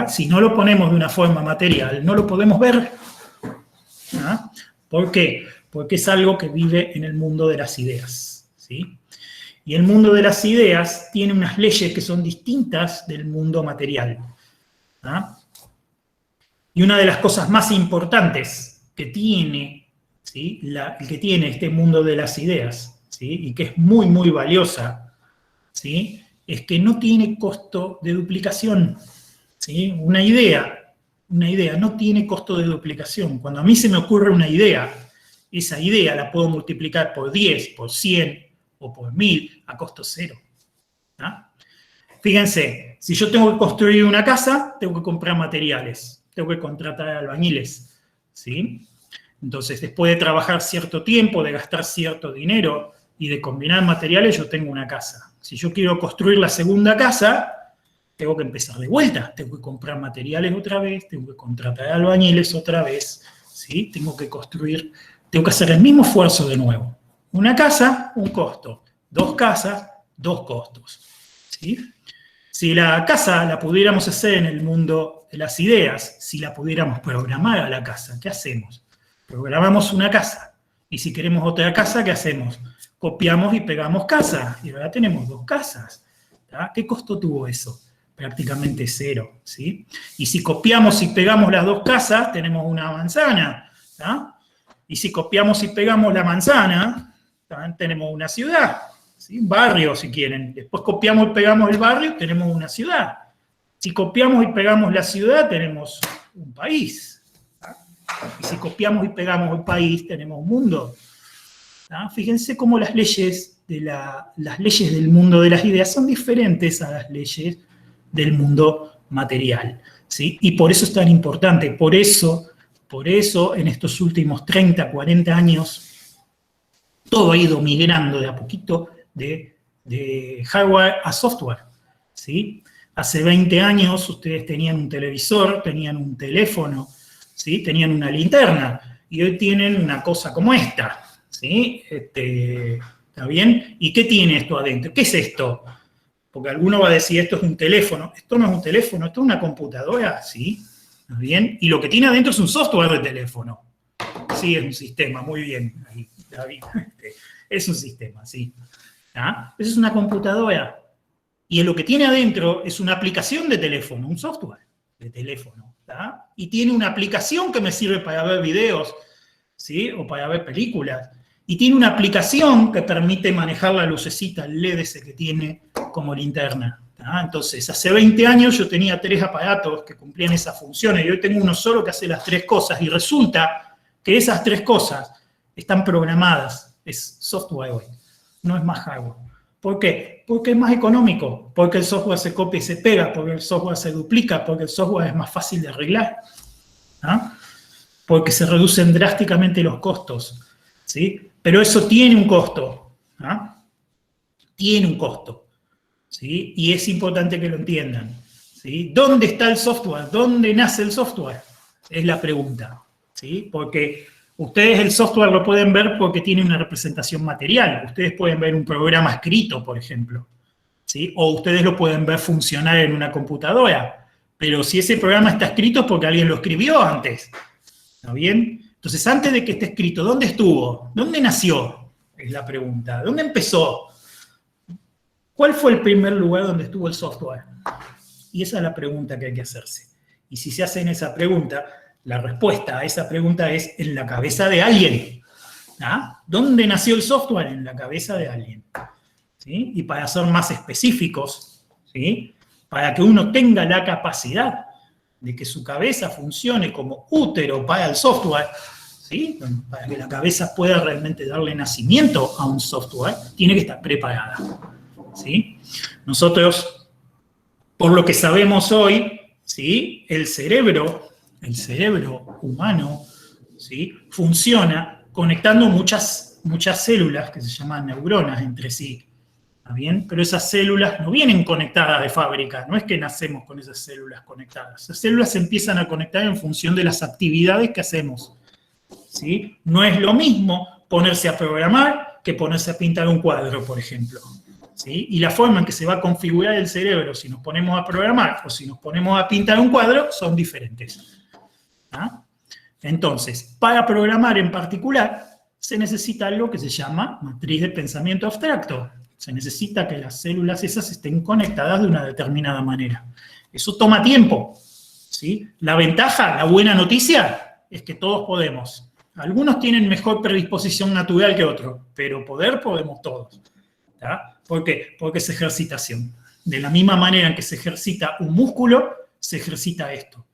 si no lo ponemos de una forma material, no lo podemos ver. ¿Por qué? Porque es algo que vive en el mundo de las ideas, ¿sí? Y el mundo de las ideas tiene unas leyes que son distintas del mundo material. Y una de las cosas más importantes que tiene, ¿sí? Que tiene este mundo de las ideas, ¿sí? Y que es muy, muy valiosa, ¿sí? Es que no tiene costo de duplicación, ¿sí? Una idea no tiene costo de duplicación. Cuando a mí se me ocurre una idea, esa idea la puedo multiplicar por 10, por 100 o por 1000 a costo cero. Fíjense, si yo tengo que construir una casa, tengo que comprar materiales, tengo que contratar albañiles, ¿sí? Entonces, después de trabajar cierto tiempo, de gastar cierto dinero y de combinar materiales, yo tengo una casa. Si yo quiero construir la segunda casa, tengo que empezar de vuelta, tengo que comprar materiales otra vez, tengo que contratar albañiles otra vez, ¿sí? Tengo que hacer el mismo esfuerzo de nuevo. Una casa, un costo. 2 casas, 2 costos, ¿sí? Si la casa la pudiéramos hacer en el mundo de las ideas, si la pudiéramos programar a la casa, ¿qué hacemos? Programamos una casa. Y si queremos otra casa, ¿qué hacemos? Copiamos y pegamos casa. Y ahora tenemos 2 casas. ¿Qué costo tuvo eso? Prácticamente cero, ¿sí? Y si copiamos y pegamos las 2 casas, tenemos una manzana. Y si copiamos y pegamos la manzana, también tenemos una ciudad. ¿Sí? Un barrio, si quieren. Después copiamos y pegamos el barrio, tenemos una ciudad. Si copiamos y pegamos la ciudad, tenemos un país. Y si copiamos y pegamos el país, tenemos un mundo. Fíjense cómo las leyes del mundo de las ideas son diferentes a las leyes del mundo material, ¿sí? Y por eso es tan importante. Por eso, en estos últimos 30, 40 años, todo ha ido migrando de a poquito de hardware a software, ¿sí? Hace 20 años ustedes tenían un televisor, tenían un teléfono, ¿sí? Tenían una linterna, y hoy tienen una cosa como esta, ¿sí? ¿Está bien? ¿Y qué tiene esto adentro? ¿Qué es esto? Porque alguno va a decir, esto es un teléfono. Esto no es un teléfono, esto es una computadora, ¿sí? ¿Está bien? Y lo que tiene adentro es un software de teléfono. Sí, es un sistema, muy bien. Ahí, David. Es un sistema, sí. Eso es una computadora. Y lo que tiene adentro es una aplicación de teléfono, un software. de teléfono, ¿tá? Y tiene una aplicación que me sirve para ver videos, ¿sí? O para ver películas. Y tiene una aplicación que permite manejar la lucecita, el LED ese que tiene como linterna. ¿Tá? Entonces, hace 20 años yo tenía 3 aparatos que cumplían esas funciones y hoy tengo uno solo que hace las 3 cosas. Y resulta que esas 3 cosas están programadas. Es software hoy, no es más hardware. ¿Por qué? Porque es más económico, porque el software se copia y se pega, porque el software se duplica, porque el software es más fácil de arreglar, ¿no? Porque se reducen drásticamente los costos, ¿sí? Pero eso tiene un costo, ¿no? Tiene un costo, ¿sí? Y es importante que lo entiendan, ¿sí? ¿Dónde está el software? ¿Dónde nace el software? Es la pregunta, ¿sí? Porque ustedes el software lo pueden ver porque tiene una representación material. Ustedes pueden ver un programa escrito, por ejemplo, ¿sí? O ustedes lo pueden ver funcionar en una computadora. Pero si ese programa está escrito es porque alguien lo escribió antes. ¿Está bien? Entonces, antes de que esté escrito, ¿dónde estuvo? ¿Dónde nació? Es la pregunta. ¿Dónde empezó? ¿Cuál fue el primer lugar donde estuvo el software? Y esa es la pregunta que hay que hacerse. Y si se hacen esa pregunta, la respuesta a esa pregunta es en la cabeza de alguien. ¿Ah? ¿Dónde nació el software? En la cabeza de alguien. ¿Sí? Y para ser más específicos, ¿sí? Para que uno tenga la capacidad de que su cabeza funcione como útero para el software, ¿sí? Para que la cabeza pueda realmente darle nacimiento a un software, tiene que estar preparada, ¿sí? Nosotros, por lo que sabemos hoy, ¿sí? El cerebro humano, ¿sí? Funciona conectando muchas células que se llaman neuronas entre sí. ¿Está bien? Pero esas células no vienen conectadas de fábrica, no es que nacemos con esas células conectadas. Esas células se empiezan a conectar en función de las actividades que hacemos, ¿sí? No es lo mismo ponerse a programar que ponerse a pintar un cuadro, por ejemplo, ¿sí? Y la forma en que se va a configurar el cerebro si nos ponemos a programar o si nos ponemos a pintar un cuadro son diferentes. ¿Ah? Entonces, para programar en particular, se necesita algo que se llama matriz de pensamiento abstracto. Se necesita que las células esas estén conectadas de una determinada manera. Eso toma tiempo, ¿sí? La ventaja, la buena noticia, es que todos podemos. Algunos tienen mejor predisposición natural que otros, pero poder podemos todos. ¿Tá? ¿Por qué? Porque es ejercitación. De la misma manera en que se ejercita un músculo, se ejercita esto.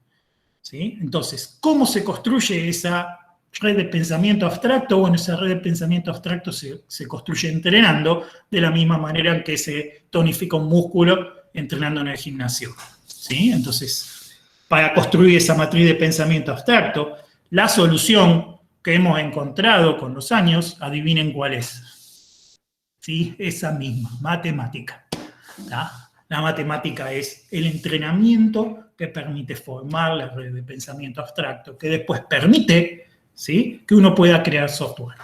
¿Sí? Entonces, ¿cómo se construye esa red de pensamiento abstracto? Bueno, esa red de pensamiento abstracto se construye entrenando de la misma manera en que se tonifica un músculo entrenando en el gimnasio. ¿Sí? Entonces, para construir esa matriz de pensamiento abstracto, la solución que hemos encontrado con los años, adivinen cuál es. ¿Sí? Esa misma, matemática. ¿Tá? La matemática es el entrenamiento que permite formar la red de pensamiento abstracto, que después permite, ¿sí?, que uno pueda crear software.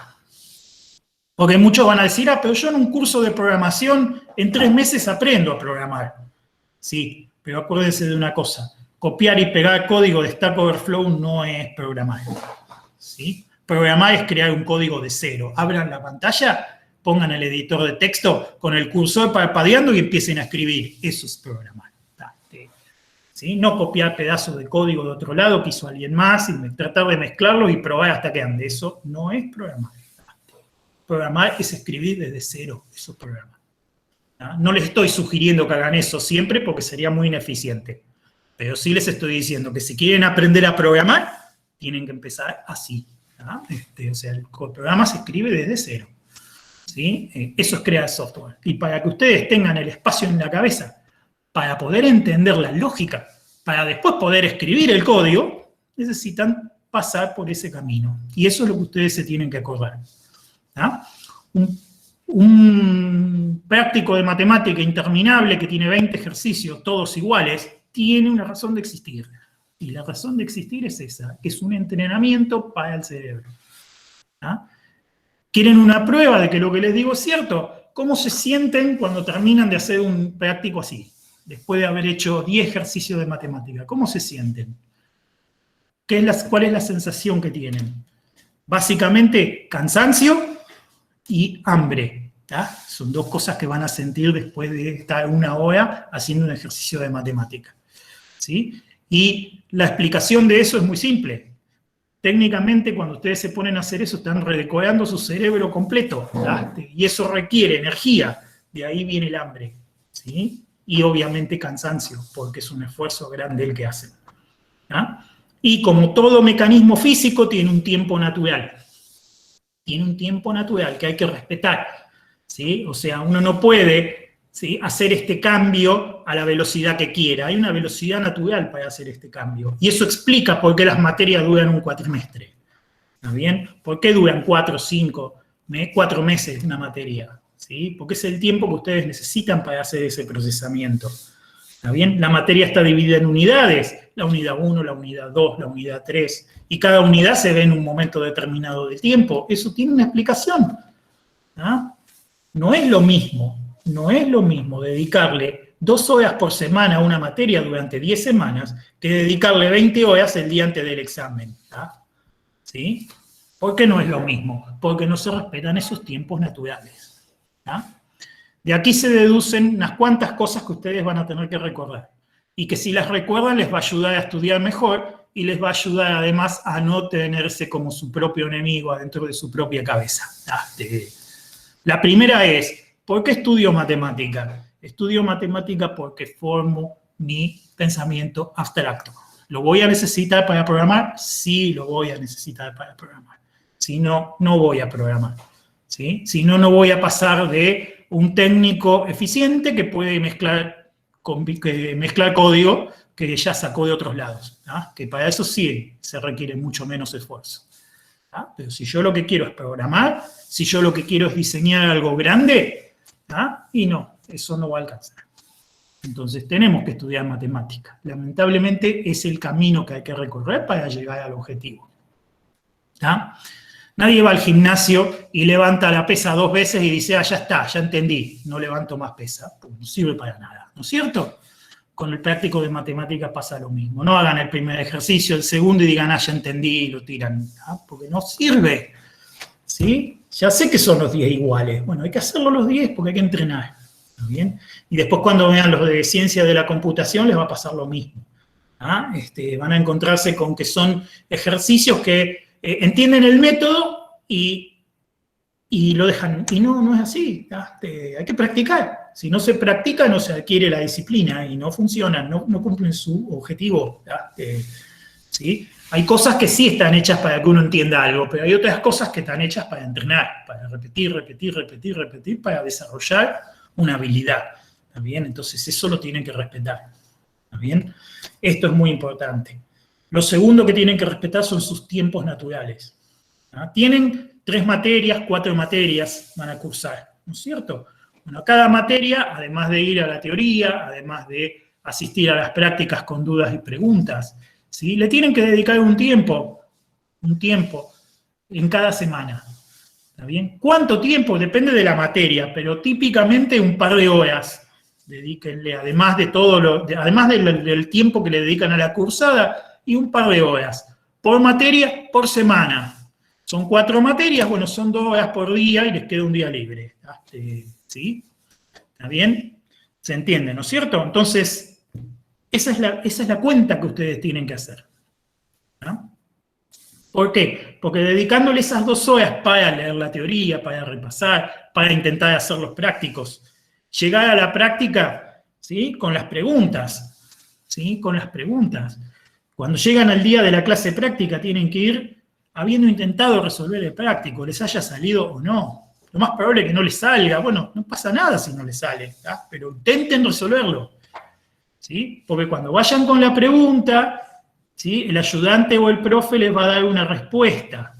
Porque muchos van a decir, pero yo en un curso de programación en 3 meses aprendo a programar. Sí, pero acuérdense de una cosa, copiar y pegar código de Stack Overflow no es programar. ¿Sí? Programar es crear un código de cero. Abran la pantalla, pongan el editor de texto con el cursor parpadeando y empiecen a escribir. Eso es programar. ¿Sí? No copiar pedazos de código de otro lado que hizo alguien más y tratar de mezclarlos y probar hasta que ande. Eso no es programar. Programar es escribir desde cero. Eso es programar. No les estoy sugiriendo que hagan eso siempre porque sería muy ineficiente. Pero sí les estoy diciendo que si quieren aprender a programar, tienen que empezar así. O sea, el programa se escribe desde cero. ¿Sí? Eso es crear software. Y para que ustedes tengan el espacio en la cabeza para poder entender la lógica, para después poder escribir el código, necesitan pasar por ese camino. Y eso es lo que ustedes se tienen que acordar. Un práctico de matemática interminable que tiene 20 ejercicios, todos iguales, tiene una razón de existir. Y la razón de existir es esa, que es un entrenamiento para el cerebro. ¿Quieren una prueba de que lo que les digo es cierto? ¿Cómo se sienten cuando terminan de hacer un práctico así? Después de haber hecho 10 ejercicios de matemática. ¿Cómo se sienten? ¿Cuál es la sensación que tienen? Básicamente, cansancio y hambre. Son 2 cosas que van a sentir después de estar 1 hora haciendo un ejercicio de matemática. ¿Sí? Y la explicación de eso es muy simple. Técnicamente, cuando ustedes se ponen a hacer eso, están redecorando su cerebro completo, ¿tá? Y eso requiere energía, de ahí viene el hambre, ¿sí? Y obviamente cansancio, porque es un esfuerzo grande el que hacen, ¿tá? Y como todo mecanismo físico, tiene un tiempo natural. Tiene un tiempo natural que hay que respetar, ¿sí? O sea, uno no puede, ¿sí?, hacer este cambio a la velocidad que quiera. Hay una velocidad natural para hacer este cambio. Y eso explica por qué las materias duran un cuatrimestre. ¿Está bien? ¿Por qué duran 4, 5, 4 meses una materia? ¿Sí? Porque es el tiempo que ustedes necesitan para hacer ese procesamiento. ¿Está bien? La materia está dividida en unidades, la unidad 1, la unidad 2, la unidad 3, y cada unidad se ve en un momento determinado de tiempo. Eso tiene una explicación. ¿Ah? No es lo mismo dedicarle 2 horas por semana a una materia durante 10 semanas que dedicarle 20 horas el día antes del examen. ¿Sí? ¿Por qué no es lo mismo? Porque no se respetan esos tiempos naturales. ¿Ah? De aquí se deducen unas cuantas cosas que ustedes van a tener que recordar. Y que si las recuerdan les va a ayudar a estudiar mejor y les va a ayudar además a no tenerse como su propio enemigo adentro de su propia cabeza. La primera es, ¿por qué estudio matemática? Estudio matemática porque formo mi pensamiento abstracto. ¿Lo voy a necesitar para programar? Sí, lo voy a necesitar para programar. Si no, no voy a programar. ¿Sí? Si no, no voy a pasar de un técnico eficiente que puede mezclar código que ya sacó de otros lados. Que para eso sí se requiere mucho menos esfuerzo. Pero si yo lo que quiero es programar, si yo lo que quiero es diseñar algo grande, y no, eso no va a alcanzar. Entonces tenemos que estudiar matemática. Lamentablemente es el camino que hay que recorrer para llegar al objetivo. Nadie va al gimnasio y levanta la pesa 2 veces y dice, ya está, ya entendí, no levanto más pesa. Pues no sirve para nada, ¿no es cierto? Con el práctico de matemática pasa lo mismo. No hagan el primer ejercicio, el segundo y digan, ya entendí, y lo tiran. Porque no sirve. ¿Sí? Ya sé que son los 10 iguales. Bueno, hay que hacerlo los 10 porque hay que entrenar. ¿Está bien? Y después cuando vean los de ciencia de la computación les va a pasar lo mismo. Van a encontrarse con que son ejercicios que entienden el método y lo dejan. Y no es así. Hay que practicar. Si no se practica, no se adquiere la disciplina y no funcionan, no cumplen su objetivo. ¿Sí? Hay cosas que sí están hechas para que uno entienda algo, pero hay otras cosas que están hechas para entrenar, para repetir, para desarrollar una habilidad. ¿Está bien? Entonces eso lo tienen que respetar. ¿Está bien? Esto es muy importante. Lo segundo que tienen que respetar son sus tiempos naturales. Tienen 3 materias, 4 materias van a cursar, ¿no es cierto? Bueno, cada materia, además de ir a la teoría, además de asistir a las prácticas con dudas y preguntas, ¿sí?, le tienen que dedicar un tiempo en cada semana. ¿Está bien? ¿Cuánto tiempo? Depende de la materia, pero típicamente un par de horas. Dedíquenle, además de además del tiempo que le dedican a la cursada, y un par de horas. Por materia, por semana. Son 4 materias, bueno, son 2 horas por día y les queda un día libre. ¿Sí? ¿Está bien? ¿Se entiende, no es cierto? Entonces, esa es la cuenta que ustedes tienen que hacer. ¿No? ¿Por qué? Porque dedicándole esas 2 horas para leer la teoría, para repasar, para intentar hacer los prácticos, llegar a la práctica, ¿sí?, con las preguntas. ¿Sí? Con las preguntas. Cuando llegan al día de la clase práctica, tienen que ir habiendo intentado resolver el práctico, les haya salido o no. Lo más probable es que no les salga. Bueno, no pasa nada si no les sale, pero intenten resolverlo. ¿Sí? Porque cuando vayan con la pregunta, ¿sí?, el ayudante o el profe les va a dar una respuesta.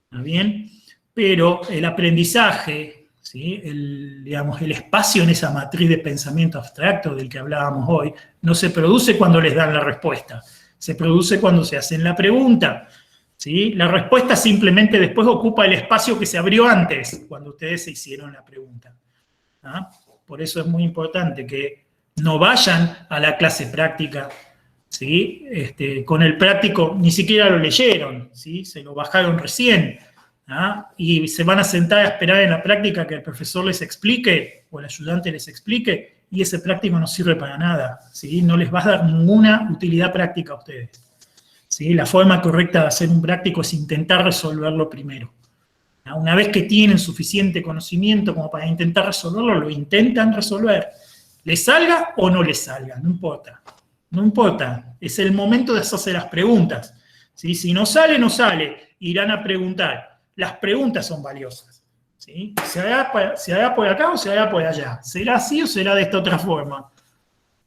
¿Está bien? Pero el aprendizaje, ¿sí?, el espacio en esa matriz de pensamiento abstracto del que hablábamos hoy, no se produce cuando les dan la respuesta. Se produce cuando se hacen la pregunta. ¿Sí? La respuesta simplemente después ocupa el espacio que se abrió antes, cuando ustedes se hicieron la pregunta. Por eso es muy importante que no vayan a la clase práctica, ¿sí?, con el práctico, ni siquiera lo leyeron, ¿sí?, se lo bajaron recién, y se van a sentar a esperar en la práctica que el profesor les explique, o el ayudante les explique, y ese práctico no sirve para nada, ¿sí? No les va a dar ninguna utilidad práctica a ustedes, ¿sí? La forma correcta de hacer un práctico es intentar resolverlo primero. Una vez que tienen suficiente conocimiento como para intentar resolverlo, lo intentan resolver. ¿Les salga o no les salga? No importa. No importa. Es el momento de hacerse las preguntas, ¿sí? Si no sale, no sale. Irán a preguntar. Las preguntas son valiosas, ¿sí? ¿Se hará por acá o se hará por allá? ¿Será así o será de esta otra forma?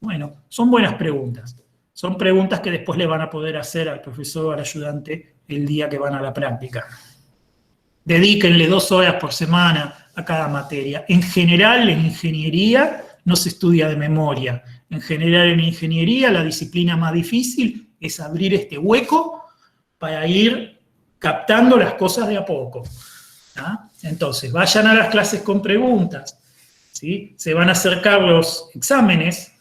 Bueno, son buenas preguntas. Son preguntas que después le van a poder hacer al profesor o al ayudante el día que van a la práctica. Dedíquenle 2 horas por semana a cada materia. En general, en ingeniería no se estudia de memoria. En general, en ingeniería, la disciplina más difícil es abrir este hueco para ir captando las cosas de a poco. ¿Ah? Entonces, vayan a las clases con preguntas, ¿sí? Se van a acercar los exámenes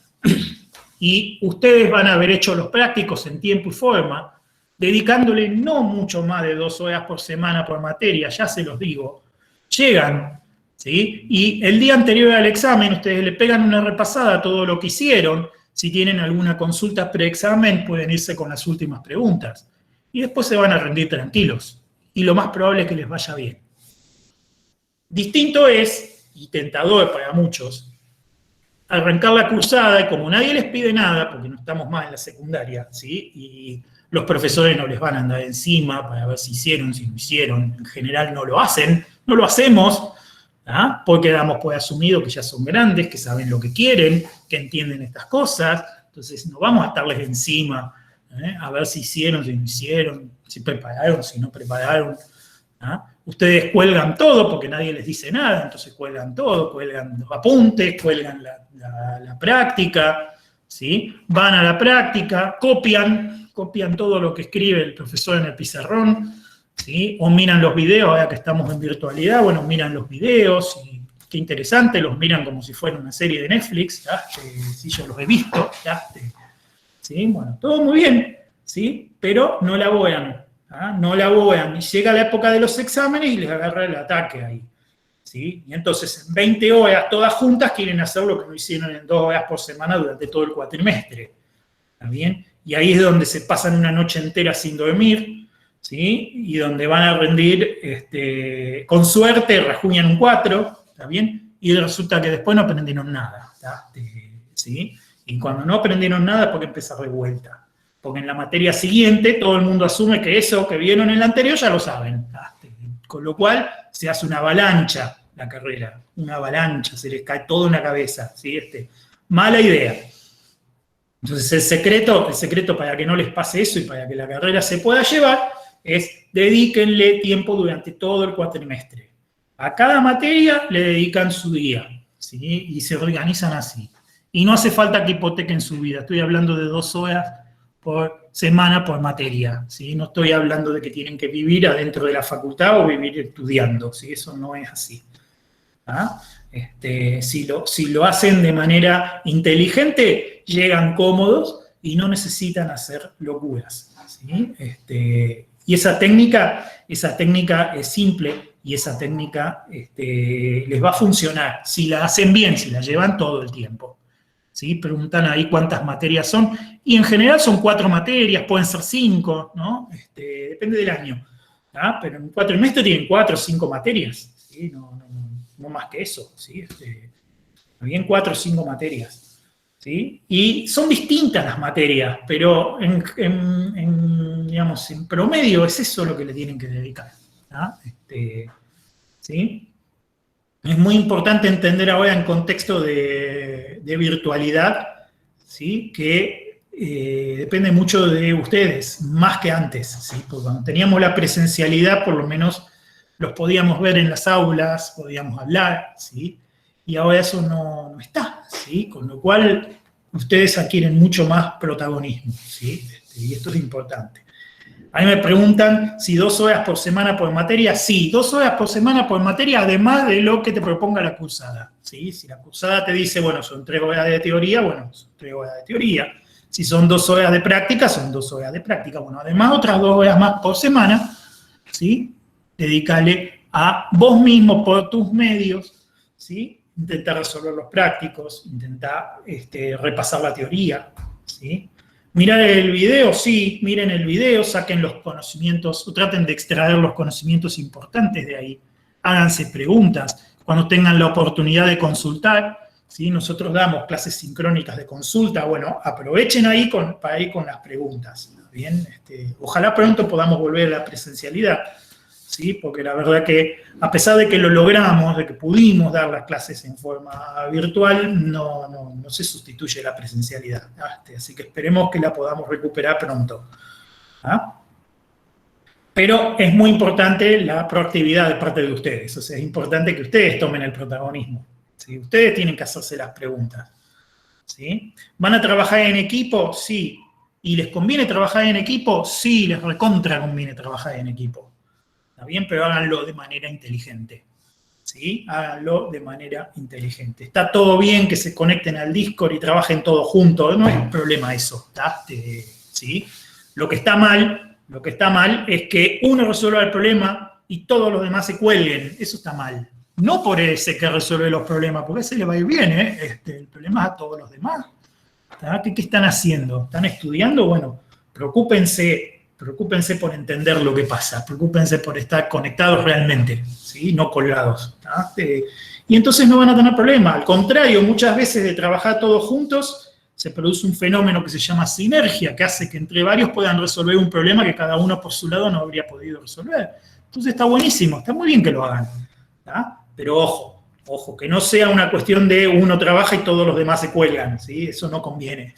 y ustedes van a haber hecho los prácticos en tiempo y forma, dedicándole no mucho más de 2 horas por semana por materia, ya se los digo. Llegan, ¿sí? Y el día anterior al examen ustedes le pegan una repasada a todo lo que hicieron. Si tienen alguna consulta preexamen, pueden irse con las últimas preguntas. Y después se van a rendir tranquilos. Y lo más probable es que les vaya bien. Distinto es, y tentador para muchos, arrancar la cursada y como nadie les pide nada, porque no estamos más en la secundaria, ¿sí? Y los profesores no les van a andar encima para ver si hicieron, si no hicieron. En general no lo hacen, no lo hacemos, ¿ah? Porque damos por asumido que ya son grandes, que saben lo que quieren, que entienden estas cosas. Entonces no vamos a estarles encima, a ver si hicieron, si no hicieron, si prepararon, si no prepararon. ¿Ah? Ustedes cuelgan todo porque nadie les dice nada, entonces cuelgan todo, cuelgan los apuntes, cuelgan la práctica, ¿sí? Van a la práctica, copian todo lo que escribe el profesor en el pizarrón, ¿sí? O miran los videos, ahora que estamos en virtualidad, bueno, miran los videos, y qué interesante, los miran como si fuera una serie de Netflix, ¿ya? Sí, yo los he visto, ¿ya? ¿Sí? Bueno, todo muy bien, ¿sí? Pero no elaboran. No elaboran, y llega la época de los exámenes y les agarra el ataque ahí, ¿sí? Y entonces en 20 horas todas juntas quieren hacer lo que no hicieron en 2 horas por semana durante todo el cuatrimestre, ¿está bien? Y ahí es donde se pasan una noche entera sin dormir, ¿sí? Y donde van a rendir, con suerte, rajuñan un 4, ¿está bien? Y resulta que después no aprendieron nada, ¿sí? Y cuando no aprendieron nada es porque empezar de vuelta. Porque en la materia siguiente todo el mundo asume que eso que vieron en la anterior ya lo saben. Con lo cual se hace una avalancha la carrera, una avalancha, se les cae todo en la cabeza, ¿sí? Mala idea. Entonces el secreto para que no les pase eso y para que la carrera se pueda llevar es dedíquenle tiempo durante todo el cuatrimestre. A cada materia le dedican su día, ¿sí? Y se organizan así. Y no hace falta que hipotequen su vida, estoy hablando de 2 horas por semana por materia, ¿sí? No estoy hablando de que tienen que vivir adentro de la facultad o vivir estudiando, ¿sí? Eso no es así. ¿Ah? Si lo hacen de manera inteligente, llegan cómodos y no necesitan hacer locuras, ¿sí? Y esa técnica es simple y esa técnica les va a funcionar si la hacen bien, si la llevan todo el tiempo. ¿Sí? Preguntan ahí cuántas materias son, y en general son 4 materias, pueden ser 5, ¿no? Depende del año, ¿ah? Pero en un cuatrimestre tienen 4 o 5 materias, ¿sí? No más que eso, ¿sí? Bien 4 o 5 materias, ¿sí? Y son distintas las materias, pero digamos, en promedio es eso lo que le tienen que dedicar, ¿ah? ¿Sí? Es muy importante entender ahora en contexto de virtualidad, ¿sí? Que depende mucho de ustedes, más que antes, ¿sí? Porque cuando teníamos la presencialidad, por lo menos los podíamos ver en las aulas, podíamos hablar, ¿sí? Y ahora eso no está, ¿sí? Con lo cual ustedes adquieren mucho más protagonismo, ¿sí? Y esto es importante. A mí me preguntan si 2 horas por semana por materia. Sí, 2 horas por semana por materia, además de lo que te proponga la cursada, ¿sí? Si la cursada te dice, bueno, son 3 horas de teoría, bueno, son 3 horas de teoría. Si son 2 horas de práctica, son 2 horas de práctica. Bueno, además otras 2 horas más por semana, ¿sí? Dedícale a vos mismo, por tus medios, ¿sí? intenta resolver los prácticos, intenta repasar la teoría, ¿sí? Mirar el video, sí, miren el video, saquen los conocimientos, o traten de extraer los conocimientos importantes de ahí, háganse preguntas, cuando tengan la oportunidad de consultar, ¿sí? Nosotros damos clases sincrónicas de consulta, bueno, aprovechen ahí para ir con las preguntas, ¿bien? Ojalá pronto podamos volver a la presencialidad, ¿sí? Porque la verdad que, a pesar de que lo logramos, de que pudimos dar las clases en forma virtual, no se sustituye la presencialidad, así que esperemos que la podamos recuperar pronto, ¿ah? Pero es muy importante la proactividad de parte de ustedes, o sea, es importante que ustedes tomen el protagonismo, ¿sí? Ustedes tienen que hacerse las preguntas, ¿sí? ¿Van a trabajar en equipo? Sí. ¿Y les conviene trabajar en equipo? Sí, les recontra conviene trabajar en equipo. ¿Está bien? Pero háganlo de manera inteligente, ¿sí? Háganlo de manera inteligente. Está todo bien que se conecten al Discord y trabajen todos juntos, no es problema eso, ¿sí? Lo que está mal es que uno resuelva el problema y todos los demás se cuelguen. Eso está mal. No por ese que resuelve los problemas, porque ese le va a ir bien, ¿eh? El problema es a todos los demás. ¿Qué están haciendo? ¿Están estudiando? Bueno, preocúpense por entender lo que pasa. Preocúpense por estar conectados realmente, ¿sí? No colgados. Y entonces no van a tener problema. Al contrario, muchas veces de trabajar todos juntos, se produce un fenómeno que se llama sinergia, que hace que entre varios puedan resolver un problema que cada uno por su lado no habría podido resolver. Entonces está buenísimo, está muy bien que lo hagan, ¿tá? Pero ojo, que no sea una cuestión de uno trabaja y todos los demás se cuelgan, ¿sí? Eso no conviene,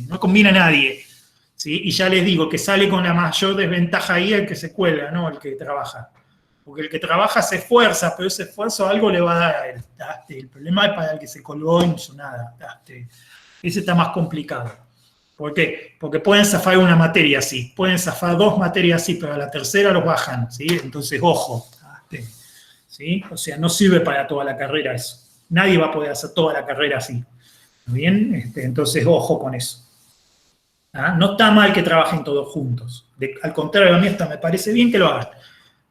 no conviene a nadie, ¿sí? Y ya les digo que sale con la mayor desventaja ahí el que se cuelga, no el que trabaja. Porque el que trabaja se esfuerza, pero ese esfuerzo algo le va a dar a él, ¿tá? El problema es para el que se colgó y no hizo nada, ¿tá? Ese está más complicado. ¿Por qué? Porque pueden zafar una materia así, pueden zafar 2 materias así, pero a la tercera los bajan, ¿sí? Entonces, ojo, ¿sí? O sea, no sirve para toda la carrera eso. Nadie va a poder hacer toda la carrera así. ¿Bien? Entonces, ojo con eso. No está mal que trabajen todos juntos. Al contrario, a mí hasta me parece bien que lo hagan.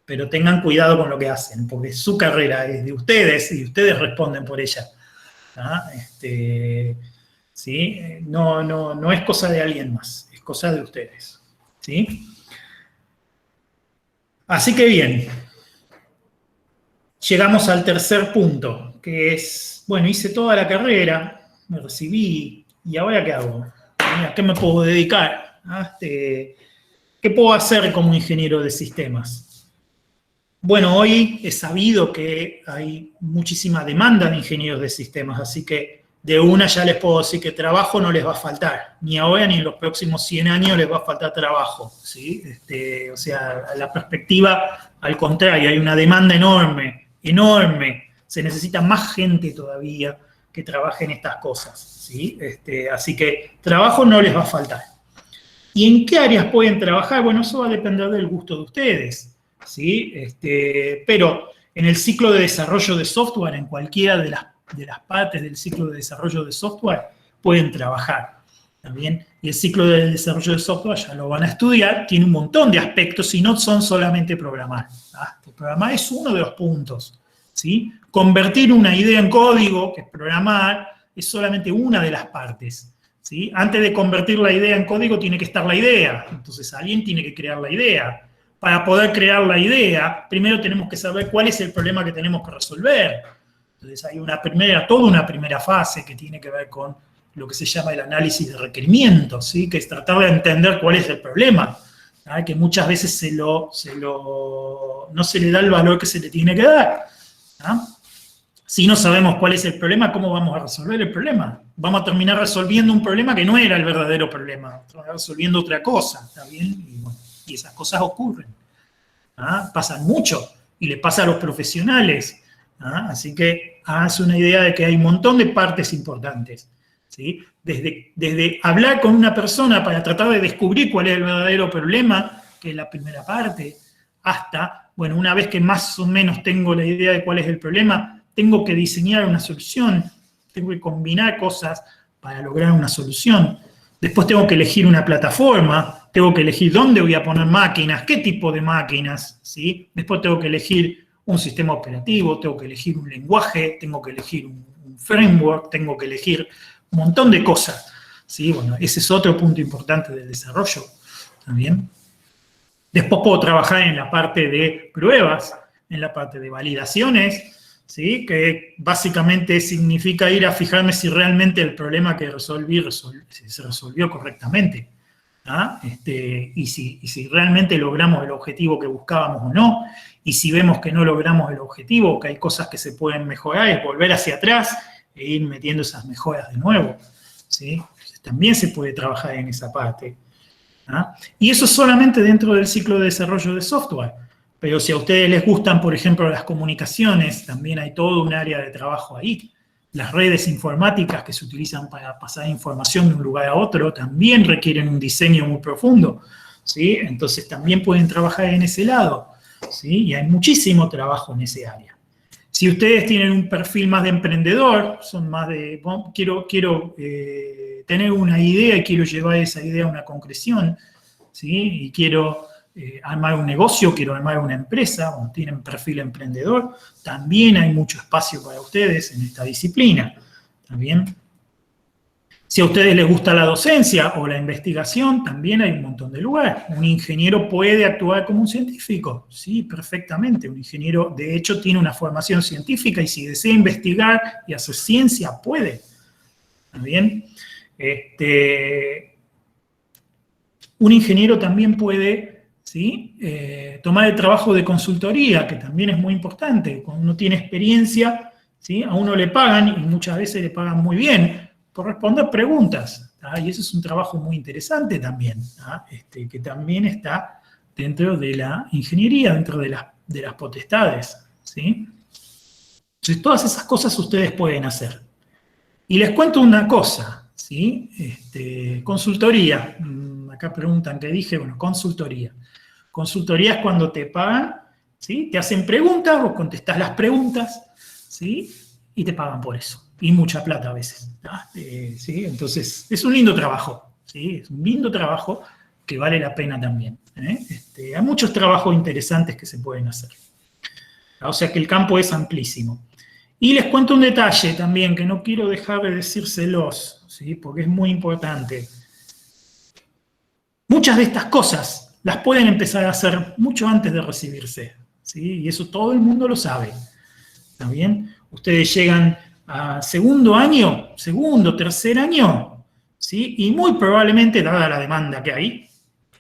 Pero tengan cuidado con lo que hacen, porque su carrera es de ustedes y ustedes responden por ella. ¿Sí? No es cosa de alguien más, es cosa de ustedes, ¿sí? Así que bien, llegamos al tercer punto, que es, bueno, hice toda la carrera, me recibí, ¿y ahora qué hago? ¿A qué me puedo dedicar? ¿Qué puedo hacer como ingeniero de sistemas? Bueno, hoy he sabido que hay muchísima demanda de ingenieros de sistemas, así que de una ya les puedo decir que trabajo no les va a faltar, ni ahora ni en los próximos 100 años les va a faltar trabajo, ¿sí? O sea, la perspectiva, al contrario, hay una demanda enorme, se necesita más gente todavía que trabaje en estas cosas, ¿sí? Así que trabajo no les va a faltar. ¿Y en qué áreas pueden trabajar? Bueno, eso va a depender del gusto de ustedes, ¿sí? Pero en el ciclo de desarrollo de software, en cualquiera de las partes del ciclo de desarrollo de software, pueden trabajar, ¿también? Y el ciclo de desarrollo de software, ya lo van a estudiar, tiene un montón de aspectos y no son solamente programar. Programar es uno de los puntos, ¿sí? Convertir una idea en código, que es programar, es solamente una de las partes, ¿sí? Antes de convertir la idea en código tiene que estar la idea, entonces alguien tiene que crear la idea. Para poder crear la idea, primero tenemos que saber cuál es el problema que tenemos que resolver. Entonces hay toda una primera fase que tiene que ver con lo que se llama el análisis de requerimientos, ¿sí? Que es tratar de entender cuál es el problema, ¿sí? Que muchas veces no se le da el valor que se le tiene que dar, ¿sí? Si no sabemos cuál es el problema, ¿cómo vamos a resolver el problema? Vamos a terminar resolviendo un problema que no era el verdadero problema, resolviendo otra cosa, ¿está bien? Y esas cosas ocurren, pasan mucho, y le pasa a los profesionales. Así que háganse una idea de que hay un montón de partes importantes, ¿sí? Desde hablar con una persona para tratar de descubrir cuál es el verdadero problema, que es la primera parte, hasta, bueno, una vez que más o menos tengo la idea de cuál es el problema, tengo que diseñar una solución, tengo que combinar cosas para lograr una solución. Después tengo que elegir una plataforma, tengo que elegir dónde voy a poner máquinas, qué tipo de máquinas, ¿sí? Después tengo que elegir un sistema operativo, tengo que elegir un lenguaje, tengo que elegir un framework, tengo que elegir un montón de cosas, ¿sí? Bueno, ese es otro punto importante del desarrollo también. Después puedo trabajar en la parte de pruebas, en la parte de validaciones, ¿sí? Que básicamente significa ir a fijarme si realmente el problema que resolví se resolvió correctamente. ¿Ah? Y si realmente logramos el objetivo que buscábamos o no, y si vemos que no logramos el objetivo, que hay cosas que se pueden mejorar, es volver hacia atrás e ir metiendo esas mejoras de nuevo, ¿sí? Entonces, también se puede trabajar en esa parte. ¿Ah? Y eso solamente dentro del ciclo de desarrollo de software. Pero si a ustedes les gustan, por ejemplo, las comunicaciones, también hay todo un área de trabajo ahí. Las redes informáticas que se utilizan para pasar información de un lugar a otro también requieren un diseño muy profundo, ¿sí? Entonces también pueden trabajar en ese lado, ¿sí? Y hay muchísimo trabajo en ese área. Si ustedes tienen un perfil más de emprendedor, son más de, bueno, quiero tener una idea y quiero llevar esa idea a una concreción, ¿sí? Y quiero armar un negocio, quiero armar una empresa, o tienen perfil emprendedor, también hay mucho espacio para ustedes en esta disciplina, ¿también? Si a ustedes les gusta la docencia o la investigación, también hay un montón de lugares. Un ingeniero puede actuar como un científico, sí, perfectamente. Un ingeniero, de hecho, tiene una formación científica y si desea investigar y hacer ciencia, puede. ¿Está bien? Un ingeniero también puede, ¿sí? Tomar el trabajo de consultoría, que también es muy importante. Cuando uno tiene experiencia, ¿sí? A uno le pagan y muchas veces le pagan muy bien por responder preguntas, ¿tá? Y eso es un trabajo muy interesante también, ¿tá? Que también está dentro de la ingeniería, dentro de las potestades, ¿sí? Entonces, todas esas cosas ustedes pueden hacer. Y les cuento una cosa, ¿sí? Consultoría. Acá preguntan qué dije, bueno, consultoría. Consultoría es cuando te pagan, ¿sí? Te hacen preguntas, vos contestás las preguntas, ¿sí? Y te pagan por eso. Y mucha plata a veces, ¿sí? Entonces, es un lindo trabajo, ¿sí? Es un lindo trabajo que vale la pena también, ¿eh? Hay muchos trabajos interesantes que se pueden hacer. O sea que el campo es amplísimo. Y les cuento un detalle también, que no quiero dejar de decírselos, ¿sí? Porque es muy importante. Muchas de estas cosas las pueden empezar a hacer mucho antes de recibirse, ¿sí? Y eso todo el mundo lo sabe, ¿está bien? Ustedes llegan a segundo, tercer año, ¿sí? Y muy probablemente, dada la demanda que hay,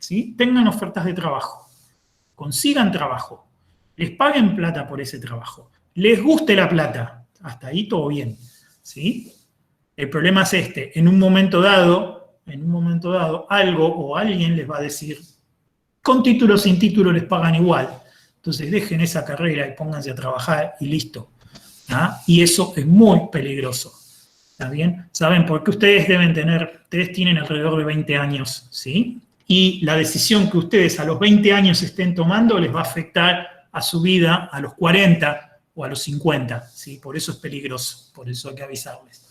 ¿sí? Tengan ofertas de trabajo, consigan trabajo, les paguen plata por ese trabajo, les guste la plata, hasta ahí todo bien, ¿sí? El problema es en un momento dado, algo o alguien les va a decir, con título o sin título les pagan igual, entonces dejen esa carrera y pónganse a trabajar y listo. ¿Ah? Y eso es muy peligroso, ¿está bien? ¿Saben? Porque ustedes tienen alrededor de 20 años, ¿sí? Y la decisión que ustedes a los 20 años estén tomando les va a afectar a su vida a los 40 o a los 50, ¿sí? Por eso es peligroso, por eso hay que avisarles.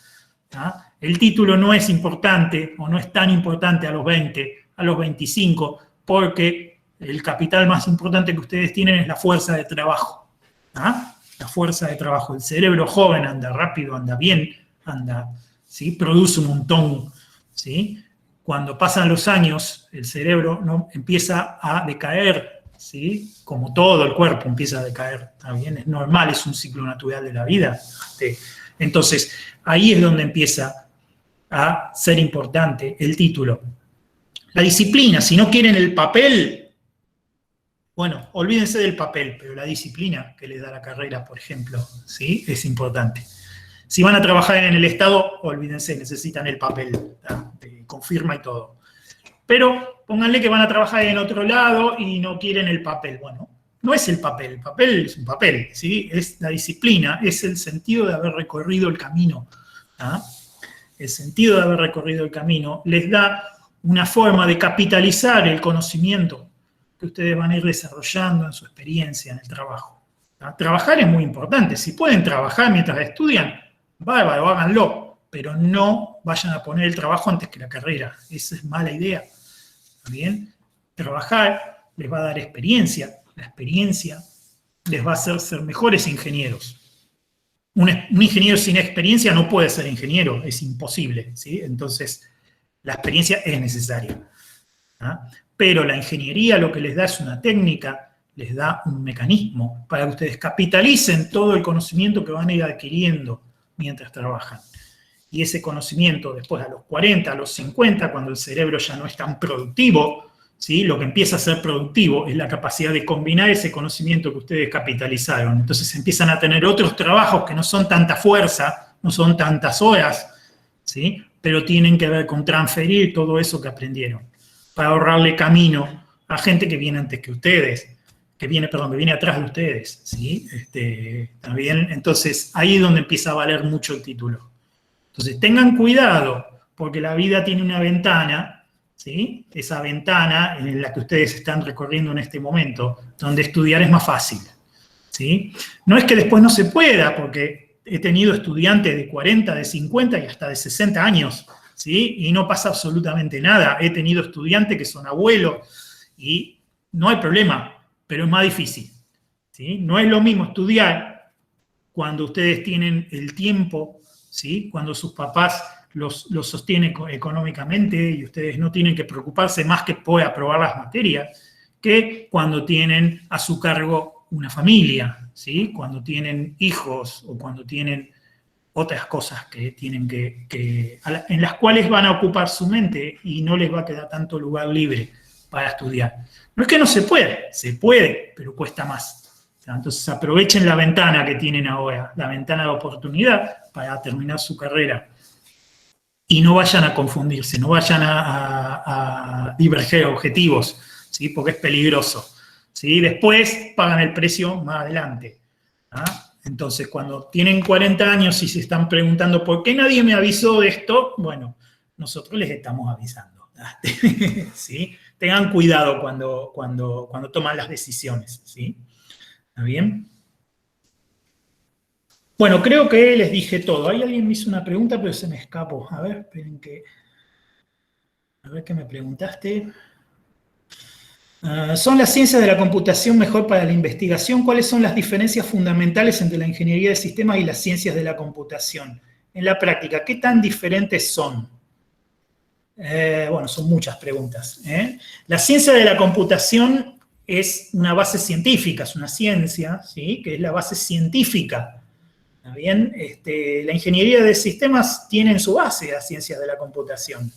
¿Ah? El título no es importante o no es tan importante a los 20, a los 25, porque el capital más importante que ustedes tienen es la fuerza de trabajo. ¿Ah? La fuerza de trabajo. El cerebro joven anda rápido, anda bien, ¿sí? Produce un montón, ¿sí? Cuando pasan los años, el cerebro, ¿no? Empieza a decaer, ¿sí? Como todo el cuerpo empieza a decaer, ¿está bien? Es normal, es un ciclo natural de la vida. Entonces, ahí es donde empieza a ser importante el título. La disciplina, si no quieren el papel, bueno, olvídense del papel, pero la disciplina que les da la carrera, por ejemplo, ¿sí? Es importante. Si van a trabajar en el Estado, olvídense, necesitan el papel, confirma y todo. Pero pónganle que van a trabajar en otro lado y no quieren el papel. Bueno, no es el papel es un papel, ¿sí? Es la disciplina, es el sentido de haber recorrido el camino. ¿Ah? El sentido de haber recorrido el camino les da una forma de capitalizar el conocimiento que ustedes van a ir desarrollando en su experiencia en el trabajo. ¿Ah? Trabajar es muy importante. Si pueden trabajar mientras estudian, bárbaro, háganlo, pero no vayan a poner el trabajo antes que la carrera. Esa es mala idea. ¿Está bien? Trabajar les va a dar experiencia. La experiencia les va a hacer ser mejores ingenieros. Un ingeniero sin experiencia no puede ser ingeniero, es imposible, ¿sí? Entonces, la experiencia es necesaria. ¿Ah? Pero la ingeniería lo que les da es una técnica, les da un mecanismo para que ustedes capitalicen todo el conocimiento que van a ir adquiriendo mientras trabajan. Y ese conocimiento después a los 40, a los 50, cuando el cerebro ya no es tan productivo, ¿sí? Lo que empieza a ser productivo es la capacidad de combinar ese conocimiento que ustedes capitalizaron. Entonces empiezan a tener otros trabajos que no son tanta fuerza, no son tantas horas, ¿sí? Pero tienen que ver con transferir todo eso que aprendieron para ahorrarle camino a gente que viene antes que ustedes, que viene atrás de ustedes, ¿sí? También, entonces, ahí es donde empieza a valer mucho el título. Entonces, tengan cuidado, porque la vida tiene una ventana, ¿sí? Esa ventana en la que ustedes están recorriendo en este momento, donde estudiar es más fácil, ¿sí? No es que después no se pueda, porque he tenido estudiantes de 40, de 50 y hasta de 60 años, ¿sí? Y no pasa absolutamente nada. He tenido estudiantes que son abuelos y no hay problema, pero es más difícil, ¿sí? No es lo mismo estudiar cuando ustedes tienen el tiempo, ¿sí? Cuando sus papás los sostienen económicamente y ustedes no tienen que preocuparse más que por aprobar las materias, que cuando tienen a su cargo una familia, ¿sí? Cuando tienen hijos o cuando tienen otras cosas que tienen en las cuales van a ocupar su mente y no les va a quedar tanto lugar libre para estudiar. No es que no se puede, pero cuesta más. Entonces aprovechen la ventana que tienen ahora, la ventana de oportunidad para terminar su carrera. Y no vayan a confundirse, no vayan a diverger objetivos, ¿sí? Porque es peligroso, ¿sí? Después pagan el precio más adelante. ¿Ah? Entonces, cuando tienen 40 años y se están preguntando ¿por qué nadie me avisó de esto? Bueno, nosotros les estamos avisando. ¿Sí? Tengan cuidado cuando toman las decisiones, ¿sí? ¿Está bien? Bueno, creo que les dije todo. Ahí alguien me hizo una pregunta, pero se me escapó. A ver, esperen que... A ver qué me preguntaste. ¿Son las ciencias de la computación mejor para la investigación? ¿Cuáles son las diferencias fundamentales entre la ingeniería de sistemas y las ciencias de la computación? En la práctica, ¿qué tan diferentes son? Bueno, son muchas preguntas. La ciencia de la computación es una base científica, es una ciencia, ¿sí? Que es la base científica. ¿Está bien? La ingeniería de sistemas tiene en su base las ciencias de la computación.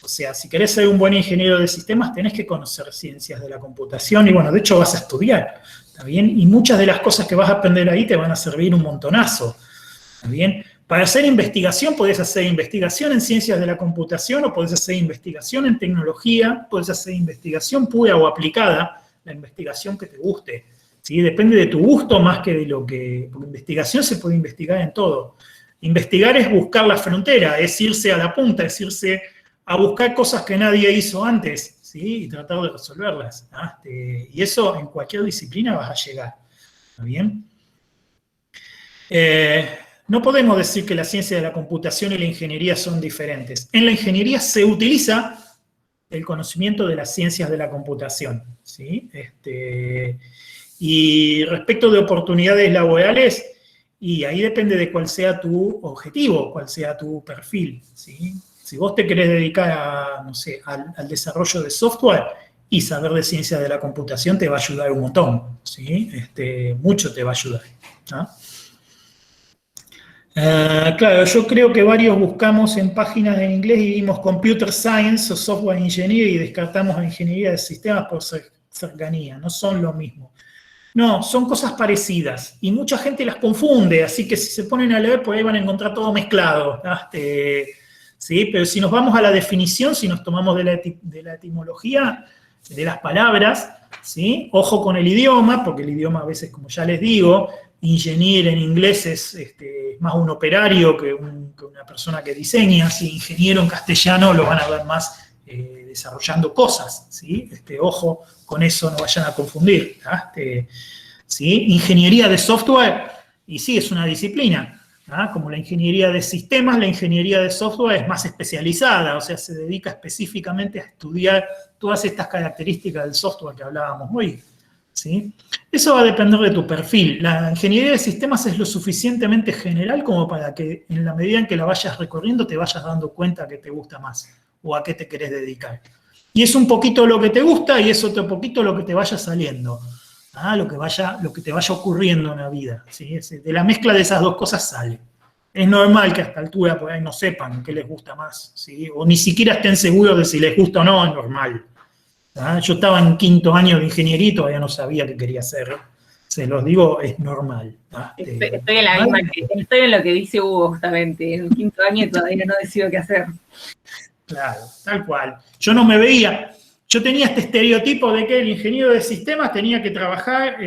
O sea, si querés ser un buen ingeniero de sistemas, tenés que conocer ciencias de la computación y, bueno, de hecho vas a estudiar, ¿está bien? Y muchas de las cosas que vas a aprender ahí te van a servir un montonazo, ¿está bien? Para hacer investigación, podés hacer investigación en ciencias de la computación o podés hacer investigación en tecnología, podés hacer investigación pura o aplicada, la investigación que te guste, ¿sí? Depende de tu gusto más que de lo que... Porque investigación se puede investigar en todo. Investigar es buscar la frontera, es irse a la punta, es irse a buscar cosas que nadie hizo antes, ¿sí? Y tratar de resolverlas, ¿no? Y eso en cualquier disciplina vas a llegar, ¿está bien? No podemos decir que la ciencia de la computación y la ingeniería son diferentes. En la ingeniería se utiliza el conocimiento de las ciencias de la computación, ¿sí? Y respecto de oportunidades laborales, y ahí depende de cuál sea tu objetivo, cuál sea tu perfil, ¿sí? Si vos te querés dedicar a, no sé, al desarrollo de software y saber de ciencia de la computación te va a ayudar un montón, ¿sí? Mucho te va a ayudar, ¿no? Claro, yo creo que varios buscamos en páginas en inglés y vimos Computer Science o Software Engineering y descartamos la ingeniería de sistemas por cercanía, no son lo mismo. No, son cosas parecidas y mucha gente las confunde, así que si se ponen a leer por ahí van a encontrar todo mezclado, ¿no? ¿Sí? Pero si nos vamos a la definición, si nos tomamos de la etimología de las palabras, ¿sí? Ojo con el idioma, porque el idioma a veces, como ya les digo, ingeniero en inglés es más un operario que una persona que diseña, si ingeniero en castellano lo van a ver más desarrollando cosas, ¿sí? Ojo con eso, no vayan a confundir, ¿sí? Ingeniería de software, y sí, es una disciplina. Como la ingeniería de sistemas, la ingeniería de software es más especializada, o sea, se dedica específicamente a estudiar todas estas características del software que hablábamos hoy. ¿sí? Eso va a depender de tu perfil. La ingeniería de sistemas es lo suficientemente general como para que en la medida en que la vayas recorriendo te vayas dando cuenta que te gusta más o a qué te querés dedicar. Y es un poquito lo que te gusta y es otro poquito lo que te vaya saliendo, lo que te vaya ocurriendo en la vida, ¿sí? De la mezcla de esas dos cosas sale. Es normal que a esta altura por ahí no sepan qué les gusta más, ¿sí? O ni siquiera estén seguros de si les gusta o no, es normal. Yo estaba en quinto año de ingeniería y todavía no sabía qué quería hacer. Se los digo, es normal. Estoy en la misma, estoy en lo que dice Hugo justamente, en quinto año y todavía no decido qué hacer. Claro, tal cual. Yo no me veía, yo tenía este estereotipo de que el ingeniero de sistemas tenía que trabajar,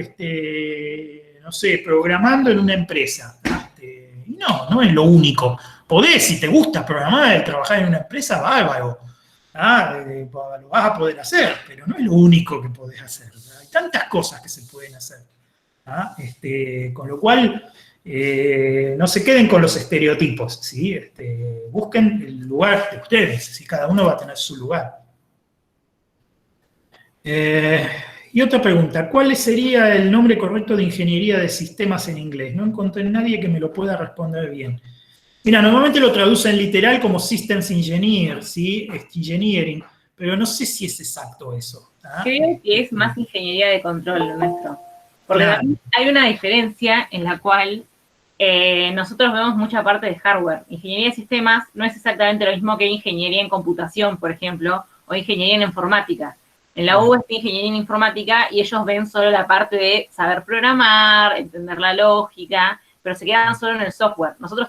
no sé, programando en una empresa. Y no es lo único. Podés, si te gusta programar y trabajar en una empresa, bárbaro. Lo vas a poder hacer, pero no es lo único que podés hacer. Hay tantas cosas que se pueden hacer. Con lo cual, no se queden con los estereotipos, ¿sí? Busquen el lugar de ustedes, ¿sí? Cada uno va a tener su lugar. Y otra pregunta, ¿cuál sería el nombre correcto de ingeniería de sistemas en inglés? No encontré nadie que me lo pueda responder bien. Mira, normalmente lo traducen literal como Systems Engineer, ¿sí? Engineering, pero no sé si es exacto eso. Creo que es más ingeniería de control lo nuestro. Porque Claro. también hay una diferencia en la cual nosotros vemos mucha parte de hardware. Ingeniería de sistemas no es exactamente lo mismo que ingeniería en computación, por ejemplo, o ingeniería en informática. En la U es ingeniería en informática y ellos ven solo la parte de saber programar, entender la lógica, pero se quedan solo en el software. Nosotros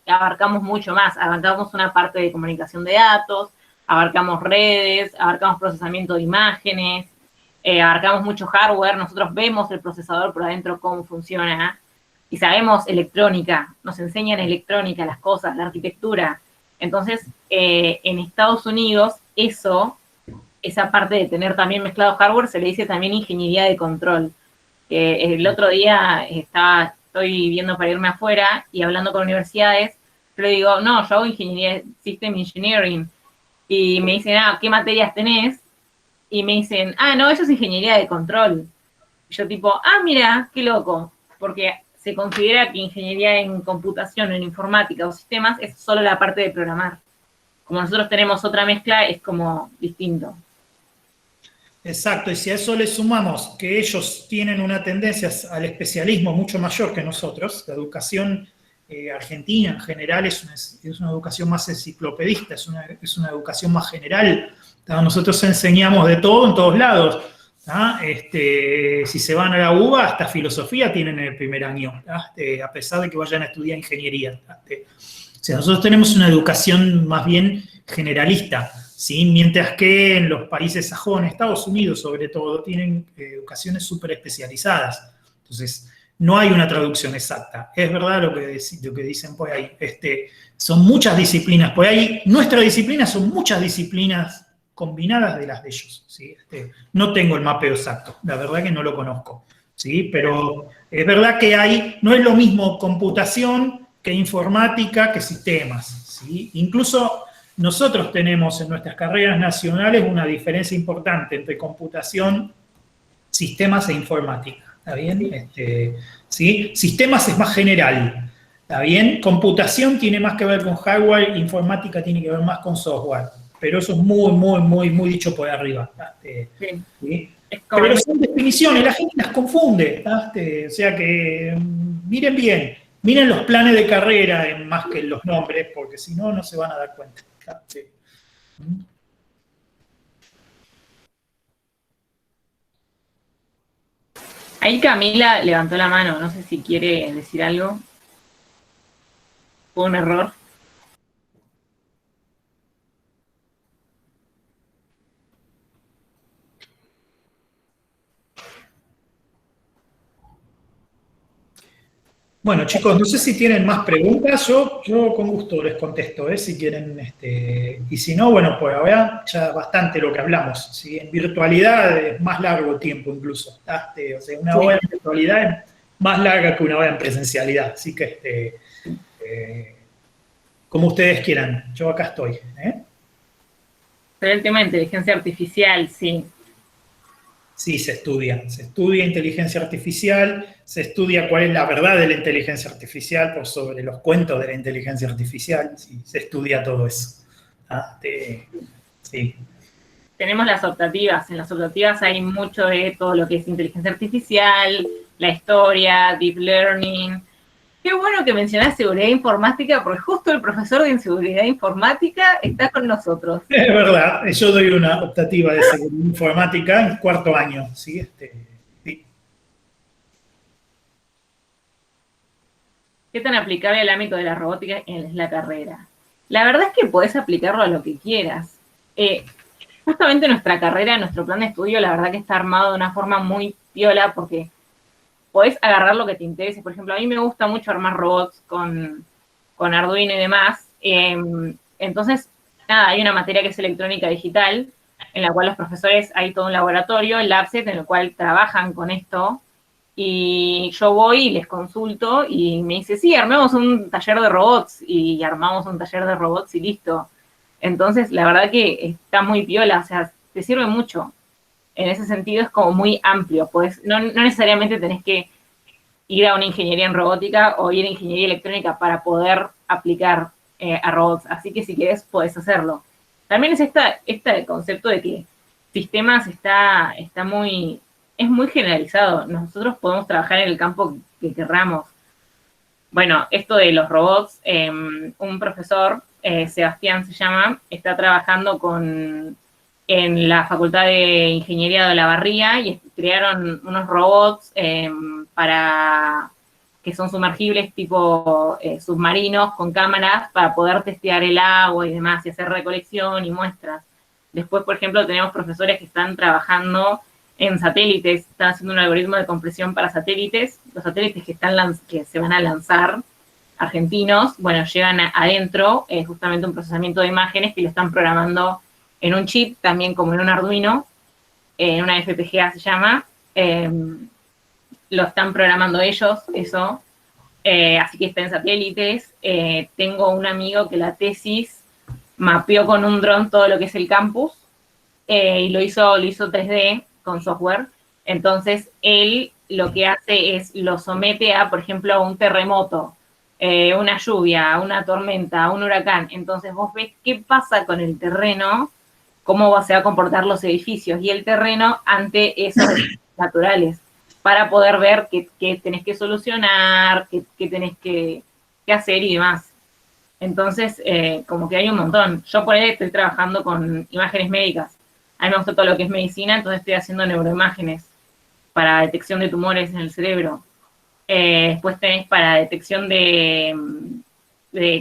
abarcamos mucho más, abarcamos una parte de comunicación de datos, abarcamos redes, abarcamos procesamiento de imágenes, abarcamos mucho hardware, nosotros vemos el procesador por adentro cómo funciona y sabemos electrónica, nos enseñan electrónica, las cosas, la arquitectura. Entonces, en Estados Unidos, esa parte de tener también mezclado hardware se le dice también ingeniería de control. El otro día estoy viendo para irme afuera y hablando con universidades, pero digo, no, yo hago ingeniería, System Engineering, y me dicen, ¿qué materias tenés? Y me dicen, no, eso es ingeniería de control. Y yo tipo, mira, qué loco, porque se considera que ingeniería en computación, en informática o sistemas es solo la parte de programar. Como nosotros tenemos otra mezcla, es como distinto. Exacto, y si a eso le sumamos que ellos tienen una tendencia al especialismo mucho mayor que nosotros, la educación argentina en general es una educación más enciclopedista, es una educación más general. Nosotros enseñamos de todo en todos lados. Si se van a la UBA, hasta filosofía tienen en el primer año, a pesar de que vayan a estudiar ingeniería. O sea, nosotros tenemos una educación más bien generalista, ¿sí? Mientras que en los países sajones, Estados Unidos sobre todo, tienen educaciones súper especializadas. Entonces, no hay una traducción exacta. Es verdad lo que dicen por ahí. Son muchas disciplinas. Por ahí, nuestra disciplina son muchas disciplinas combinadas de las de ellos, ¿sí? No tengo el mapeo exacto, la verdad que no lo conozco, ¿sí? Pero es verdad que no es lo mismo computación que informática que sistemas, ¿sí? Incluso nosotros tenemos en nuestras carreras nacionales una diferencia importante entre computación, sistemas e informática, ¿está bien? ¿Sí? Sistemas es más general, ¿está bien? Computación tiene más que ver con hardware, informática tiene que ver más con software, pero eso es muy, muy, muy, muy dicho por arriba. Sí. ¿Sí? Pero son definiciones, la gente las confunde, o sea que miren bien, miren los planes de carrera más que los nombres, porque si no, no se van a dar cuenta. Sí. Ahí Camila levantó la mano, no sé si quiere decir algo. Fue un error. Bueno, chicos, no sé si tienen más preguntas, yo con gusto les contesto, si quieren, y si no, bueno, pues ahora ya bastante lo que hablamos, ¿sí? En virtualidad es más largo el tiempo incluso, o sea, una hora en virtualidad es más larga que una hora en presencialidad, así que como ustedes quieran, yo acá estoy. Pero el tema de inteligencia artificial, sí. Sí, se estudia inteligencia artificial, se estudia cuál es la verdad de la inteligencia artificial por sobre los cuentos de la inteligencia artificial, sí, se estudia todo eso. ¿Ah? Sí. Tenemos las optativas. En las optativas hay mucho de todo lo que es inteligencia artificial, la historia, deep learning. Qué bueno que mencionás seguridad informática, porque justo el profesor de seguridad informática está con nosotros. Es verdad, yo doy una optativa de seguridad informática en 4º año, ¿sí? Sí. ¿Qué tan aplicable al ámbito de la robótica en la carrera? La verdad es que podés aplicarlo a lo que quieras. Justamente nuestra carrera, nuestro plan de estudio, la verdad que está armado de una forma muy piola, porque podés agarrar lo que te interese. Por ejemplo, a mí me gusta mucho armar robots con Arduino y demás. Entonces, nada, hay una materia que es electrónica digital, en la cual los profesores, hay todo un laboratorio, el LabSet, en el cual trabajan con esto, y yo voy y les consulto, y me dice, sí, armemos un taller de robots, y armamos un taller de robots y listo. Entonces, la verdad que está muy piola, o sea, te sirve mucho. En ese sentido es como muy amplio, pues no necesariamente tenés que ir a una ingeniería en robótica o ir a ingeniería electrónica para poder aplicar a robots. Así que si querés, podés hacerlo. También es este concepto de que sistemas es muy generalizado. Nosotros podemos trabajar en el campo que querramos. Bueno, esto de los robots, un profesor, Sebastián se llama, está trabajando en la Facultad de Ingeniería de Olavarría y crearon unos robots que son sumergibles tipo submarinos con cámaras para poder testear el agua y demás y hacer recolección y muestras. Después, por ejemplo, tenemos profesores que están trabajando en satélites, están haciendo un algoritmo de compresión para satélites. Los satélites que se van a lanzar, argentinos, bueno, llegan adentro justamente un procesamiento de imágenes que lo están programando en un chip, también como en un Arduino, en una FPGA se llama, lo están programando ellos, eso, así que está en satélites. Tengo un amigo que la tesis mapeó con un dron todo lo que es el campus, y lo hizo 3D con software. Entonces, él lo que hace es, lo somete a, por ejemplo, a un terremoto, una lluvia, una tormenta, un huracán. Entonces, vos ves qué pasa con el terreno, cómo se va a comportar los edificios y el terreno ante esos naturales, para poder ver qué tenés que solucionar, qué tenés que hacer y demás. Entonces, como que hay un montón. Yo por ahí estoy trabajando con imágenes médicas. A mí me gusta todo lo que es medicina, entonces estoy haciendo neuroimágenes para detección de tumores en el cerebro. Después tenés para detección de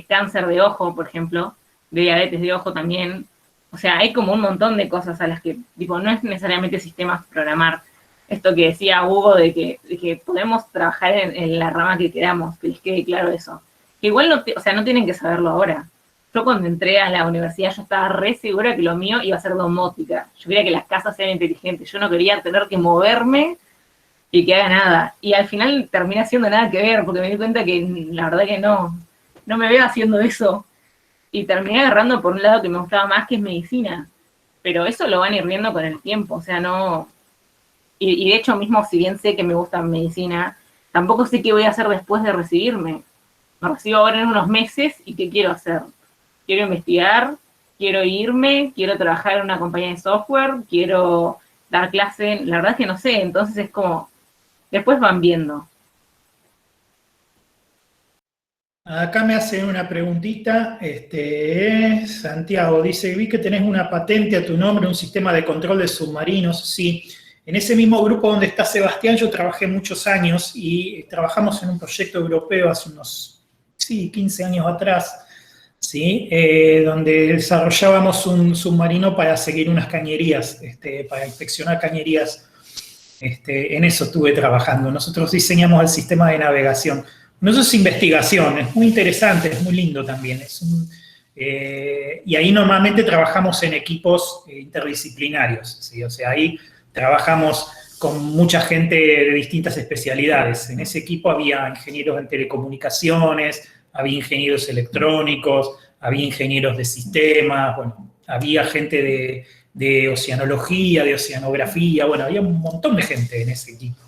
cáncer de ojo, por ejemplo, de diabetes de ojo también. O sea, hay como un montón de cosas a las que, tipo, no es necesariamente sistemas programar. Esto que decía Hugo de que podemos trabajar en la rama que queramos, que les quede claro eso. Que igual no tienen que saberlo ahora. Yo cuando entré a la universidad yo estaba re segura que lo mío iba a ser domótica. Yo quería que las casas sean inteligentes. Yo no quería tener que moverme y que haga nada. Y al final terminé haciendo nada que ver, porque me di cuenta que la verdad que no me veo haciendo eso. Y terminé agarrando por un lado que me gustaba más, que es medicina. Pero eso lo van a ir viendo con el tiempo, o sea, no... Y de hecho mismo, si bien sé que me gusta medicina, tampoco sé qué voy a hacer después de recibirme. Me recibo ahora en unos meses y ¿qué quiero hacer? Quiero investigar, quiero irme, quiero trabajar en una compañía de software, quiero dar clase, la verdad es que no sé, entonces es como, después van viendo. Acá me hacen una preguntita, Santiago dice, vi que tenés una patente a tu nombre, un sistema de control de submarinos. Sí, en ese mismo grupo donde está Sebastián yo trabajé muchos años y trabajamos en un proyecto europeo hace unos, 15 años atrás, ¿sí? Donde desarrollábamos un submarino para seguir unas cañerías, para inspeccionar cañerías. En eso estuve trabajando. Nosotros diseñamos el sistema de navegación. Eso es investigación, es muy interesante, es muy lindo también. Y ahí normalmente trabajamos en equipos interdisciplinarios, ¿sí? O sea, ahí trabajamos con mucha gente de distintas especialidades. En ese equipo había ingenieros en telecomunicaciones, había ingenieros electrónicos, había ingenieros de sistemas, bueno, había gente de oceanología, de oceanografía, bueno, había un montón de gente en ese equipo.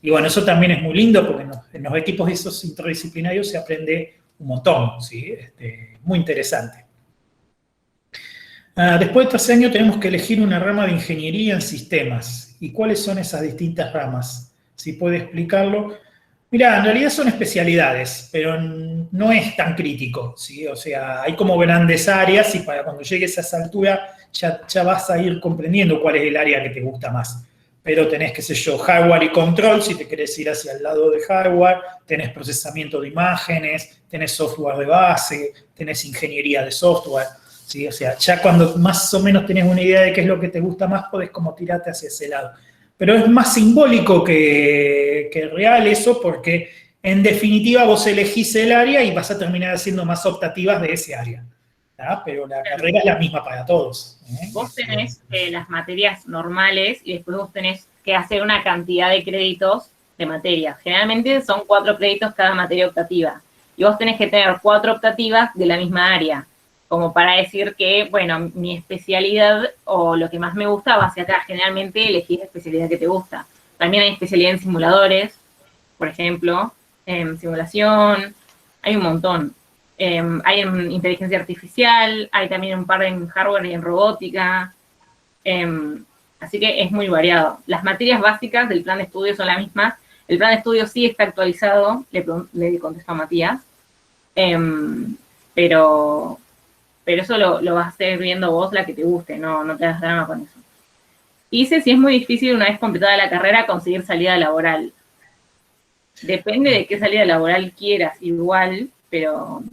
Y bueno, eso también es muy lindo porque en los equipos esos interdisciplinarios se aprende un montón, ¿sí? Muy interesante. Después de tercer año tenemos que elegir una rama de ingeniería en sistemas. ¿Y cuáles son esas distintas ramas? Si puede explicarlo. Mirá, en realidad son especialidades, pero no es tan crítico, ¿sí? O sea, hay como grandes áreas y para cuando llegues a esa altura ya vas a ir comprendiendo cuál es el área que te gusta más. Pero tenés, qué sé yo, hardware y control, si te querés ir hacia el lado de hardware, tenés procesamiento de imágenes, tenés software de base, tenés ingeniería de software, ¿sí? O sea, ya cuando más o menos tenés una idea de qué es lo que te gusta más, podés como tirarte hacia ese lado. Pero es más simbólico que real eso, porque en definitiva vos elegís el área y vas a terminar haciendo más optativas de ese área. ¿Tá? Pero la carrera es la misma para todos. Vos tenés las materias normales y después vos tenés que hacer una cantidad de créditos de materias. Generalmente son 4 créditos cada materia optativa. Y vos tenés que tener 4 optativas de la misma área, como para decir que, bueno, mi especialidad o lo que más me gusta va hacia acá. Generalmente elegís la especialidad que te gusta. También hay especialidad en simuladores, por ejemplo, en simulación, hay un montón. Hay en inteligencia artificial, hay también un par en hardware y en robótica. Así que es muy variado. Las materias básicas del plan de estudio son las mismas. El plan de estudio sí está actualizado, le contesto a Matías. Pero eso lo vas a hacer viendo vos la que te guste, no te das drama con eso. Dice si es muy difícil una vez completada la carrera conseguir salida laboral. Depende de qué salida laboral quieras, igual, pero...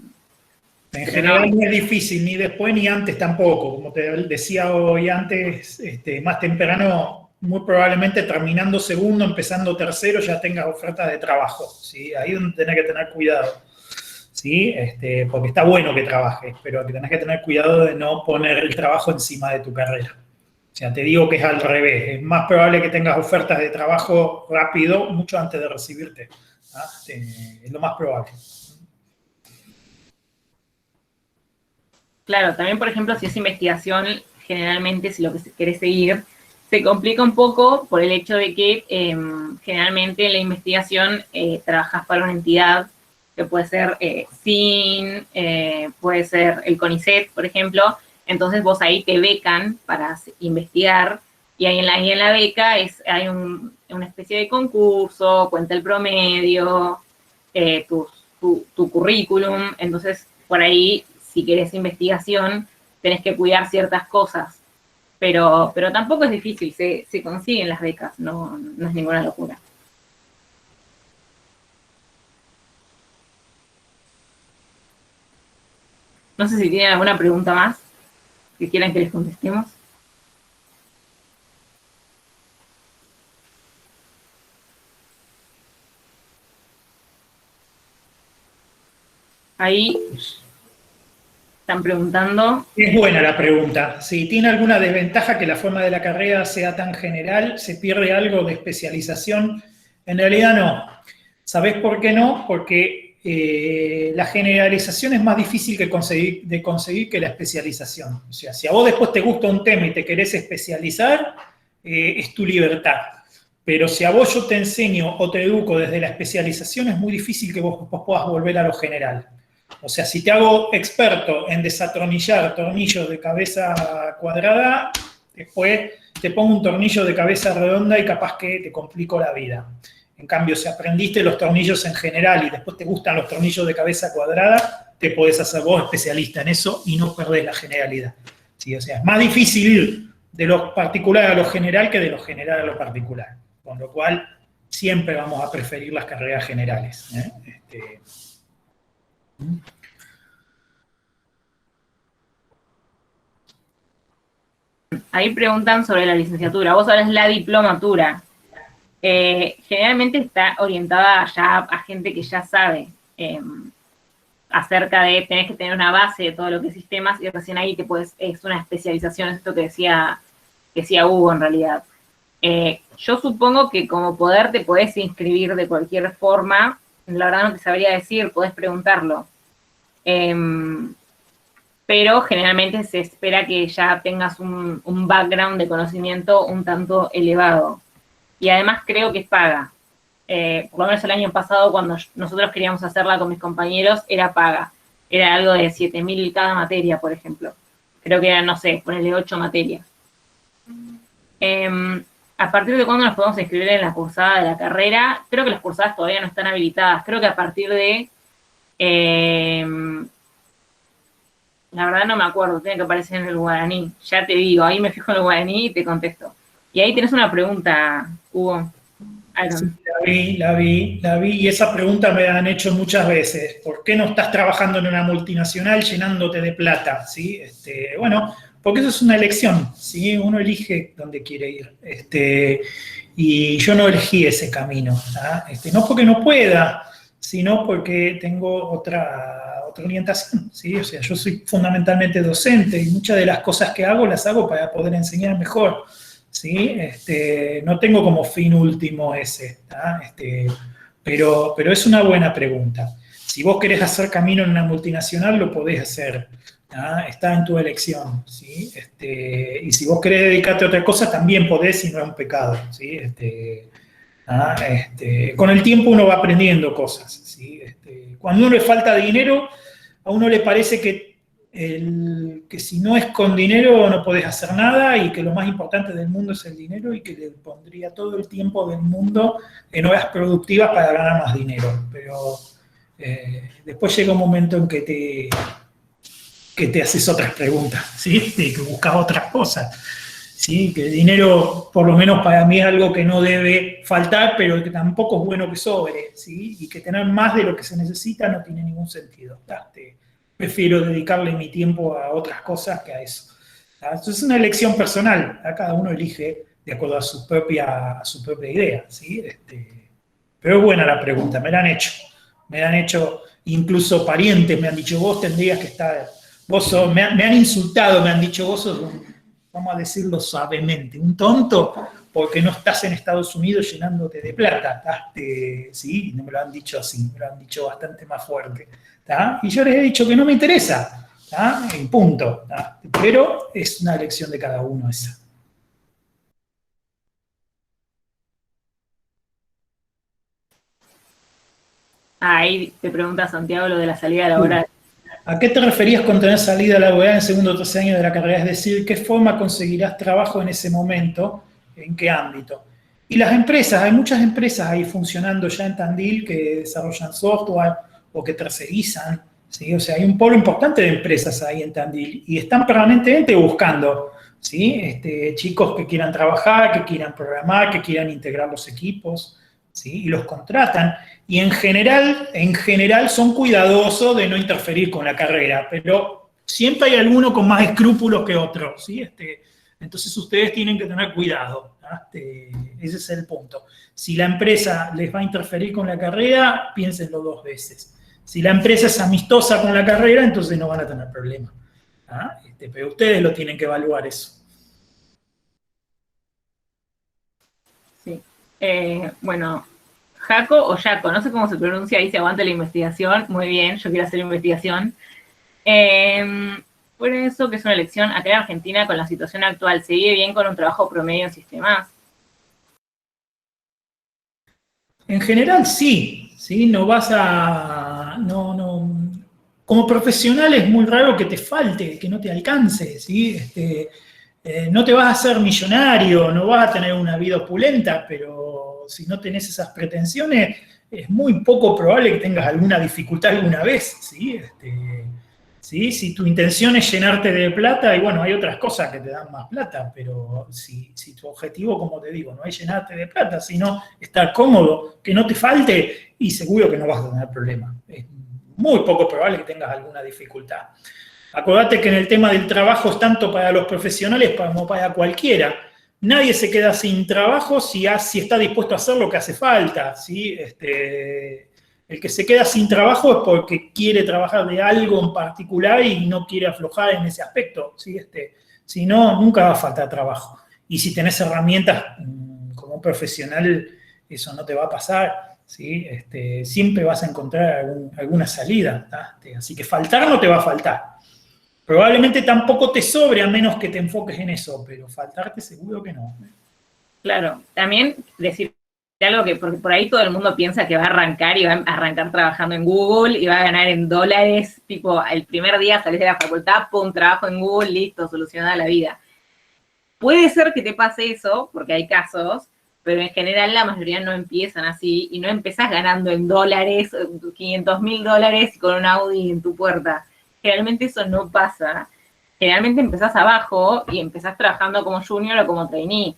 En general no es difícil, ni después ni antes tampoco. Como te decía hoy antes, más temprano, muy probablemente terminando segundo, empezando tercero, ya tengas ofertas de trabajo, ¿sí? Ahí es donde tenés que tener cuidado. ¿Sí? Porque está bueno que trabajes, pero tenés que tener cuidado de no poner el trabajo encima de tu carrera. O sea, te digo que es al revés. Es más probable que tengas ofertas de trabajo rápido, mucho antes de recibirte. ¿Ah? Es lo más probable. Claro, también, por ejemplo, si es investigación, generalmente, si lo que querés seguir, se complica un poco por el hecho de que generalmente en la investigación trabajas para una entidad que puede ser SIN, puede ser el CONICET, por ejemplo. Entonces vos ahí te becan para investigar y ahí en la beca hay una especie de concurso, cuenta el promedio, tu currículum. Entonces, por ahí, si querés investigación, tenés que cuidar ciertas cosas. Pero tampoco es difícil, se consiguen las becas, no es ninguna locura. No sé si tienen alguna pregunta más que quieran que les contestemos. Ahí están preguntando. Es buena la pregunta. Si tiene alguna desventaja que la forma de la carrera sea tan general, ¿se pierde algo de especialización? En realidad no. ¿Sabés por qué no? Porque la generalización es más difícil de conseguir que la especialización. O sea, si a vos después te gusta un tema y te querés especializar, es tu libertad. Pero si a vos yo te enseño o te educo desde la especialización, es muy difícil que vos puedas volver a lo general. O sea, si te hago experto en desatornillar tornillos de cabeza cuadrada, después te pongo un tornillo de cabeza redonda y capaz que te complico la vida. En cambio, si aprendiste los tornillos en general y después te gustan los tornillos de cabeza cuadrada, te podés hacer vos especialista en eso y no perdés la generalidad. ¿Sí? O sea, es más difícil ir de lo particular a lo general que de lo general a lo particular. Con lo cual, siempre vamos a preferir las carreras generales. Ahí preguntan sobre la licenciatura. Vos hablas la diplomatura. Generalmente está orientada ya a gente que ya sabe acerca de, tenés que tener una base de todo lo que es sistemas y recién ahí es una especialización, es esto que decía Hugo en realidad. Yo supongo que como poder te podés inscribir de cualquier forma, la verdad no te sabría decir, podés preguntarlo. pero generalmente se espera que ya tengas un background de conocimiento un tanto elevado. Y además creo que es paga. Por lo menos el año pasado, cuando nosotros queríamos hacerla con mis compañeros, era paga. Era algo de 7.000 cada materia, por ejemplo. Creo que eran, no sé, ponerle 8 materias. ¿A partir de cuándo nos podemos inscribir en la cursada de la carrera? Creo que las cursadas todavía no están habilitadas. Creo que a partir de... la verdad no me acuerdo, tiene que aparecer en el guaraní. Ya te digo, ahí me fijo en el guaraní y te contesto. Y ahí tenés una pregunta, Hugo. Sí, la vi, y esa pregunta me la han hecho muchas veces. ¿Por qué no estás trabajando en una multinacional llenándote de plata? ¿Sí? Bueno, porque eso es una elección, ¿sí? Uno elige dónde quiere ir. Y yo no elegí ese camino, ¿tá? No porque no pueda, sino porque tengo otra orientación, ¿sí? O sea, yo soy fundamentalmente docente y muchas de las cosas que hago las hago para poder enseñar mejor. ¿Sí? No tengo como fin último ese, pero es una buena pregunta. Si vos querés hacer camino en una multinacional, lo podés hacer, ¿tá? Está en tu elección, ¿sí? Y si vos querés dedicarte a otra cosa, también podés y no es un pecado, ¿sí? Con el tiempo uno va aprendiendo cosas, ¿sí? Cuando a uno le falta dinero, a uno le parece que si no es con dinero no podés hacer nada y que lo más importante del mundo es el dinero y que le pondría todo el tiempo del mundo en horas productivas para ganar más dinero. Pero después llega un momento en que te haces otras preguntas, ¿sí? Que buscas otras cosas. ¿Sí? Que el dinero, por lo menos para mí, es algo que no debe faltar, pero que tampoco es bueno que sobre, ¿sí? Y que tener más de lo que se necesita no tiene ningún sentido. Prefiero dedicarle mi tiempo a otras cosas que a eso. Eso es una elección personal, cada uno elige de acuerdo a su propia idea, ¿sí? Pero es buena la pregunta, me la han hecho incluso parientes, me han dicho, vos tendrías que estar, me han insultado, me han dicho, vos sos vamos a decirlo suavemente, un tonto porque no estás en Estados Unidos llenándote de plata, ¿sí? No me lo han dicho así, me lo han dicho bastante más fuerte, ¿tá? Y yo les he dicho que no me interesa, ¿tá? Y punto, ¿tá? Pero es una elección de cada uno esa. Ahí te pregunta Santiago lo de la salida laboral. ¿A qué te referías con tener salida laboral en segundo o tercer año de la carrera? Es decir, ¿qué forma conseguirás trabajo en ese momento? ¿En qué ámbito? Y las empresas, hay muchas empresas ahí funcionando ya en Tandil que desarrollan software o que tercerizan, ¿sí? O sea, hay un polo importante de empresas ahí en Tandil y están permanentemente buscando, ¿sí? Chicos que quieran trabajar, que quieran programar, que quieran integrar los equipos, ¿sí? Y los contratan. Y en general son cuidadosos de no interferir con la carrera, pero siempre hay alguno con más escrúpulos que otro, ¿sí? Entonces ustedes tienen que tener cuidado, ese es el punto. Si la empresa les va a interferir con la carrera, piénsenlo dos veces. Si la empresa es amistosa con la carrera, entonces no van a tener problema. Pero ustedes lo tienen que evaluar eso. Sí. Bueno, Jaco o Jaco, no sé cómo se pronuncia, ahí se aguanta la investigación. Muy bien, yo quiero hacer investigación. Bueno, eso que es una elección, acá en Argentina con la situación actual, ¿se vive bien con un trabajo promedio en sistemas? En general sí, ¿sí? No vas a... No, como profesional es muy raro que te falte, que no te alcance, ¿sí? No te vas a hacer millonario, no vas a tener una vida opulenta, pero si no tenés esas pretensiones, es muy poco probable que tengas alguna dificultad alguna vez, ¿sí? ¿Sí? Si tu intención es llenarte de plata, y bueno, hay otras cosas que te dan más plata, pero si tu objetivo, como te digo, no es llenarte de plata, sino estar cómodo, que no te falte, y seguro que no vas a tener problema. Es muy poco probable que tengas alguna dificultad. Acordate que en el tema del trabajo es tanto para los profesionales como para cualquiera. Nadie se queda sin trabajo si está dispuesto a hacer lo que hace falta, ¿sí? El que se queda sin trabajo es porque quiere trabajar de algo en particular y no quiere aflojar en ese aspecto, ¿sí? Si no, nunca va a faltar trabajo. Y si tenés herramientas como un profesional, eso no te va a pasar, ¿sí? Siempre vas a encontrar alguna salida, ¿tá? Así que faltar no te va a faltar. Probablemente tampoco te sobre a menos que te enfoques en eso, pero faltarte seguro que no. Claro, también decir algo que porque por ahí todo el mundo piensa que va a arrancar y va a arrancar trabajando en Google y va a ganar en dólares, tipo el primer día salís de la facultad, pum, trabajo en Google, listo, solucionada la vida. Puede ser que te pase eso, porque hay casos, pero en general la mayoría no empiezan así y no empezás ganando en dólares, $500.000 y con un Audi en tu puerta. Generalmente eso no pasa. Generalmente empezás abajo y empezás trabajando como junior o como trainee.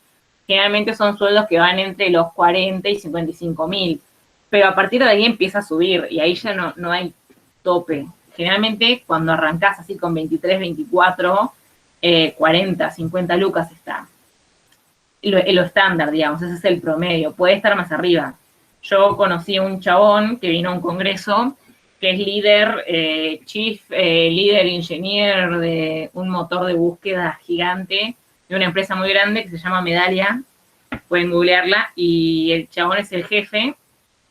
Generalmente son sueldos que van entre los 40 y 55.000. Pero a partir de ahí empieza a subir y ahí ya no hay tope. Generalmente cuando arrancás así con 23, 24, 40, 50 lucas está. Lo estándar, digamos, ese es el promedio. Puede estar más arriba. Yo conocí a un chabón que vino a un congreso que es líder, líder engineer de un motor de búsqueda gigante de una empresa muy grande que se llama Medallia. Pueden googlearla. Y el chabón es el jefe,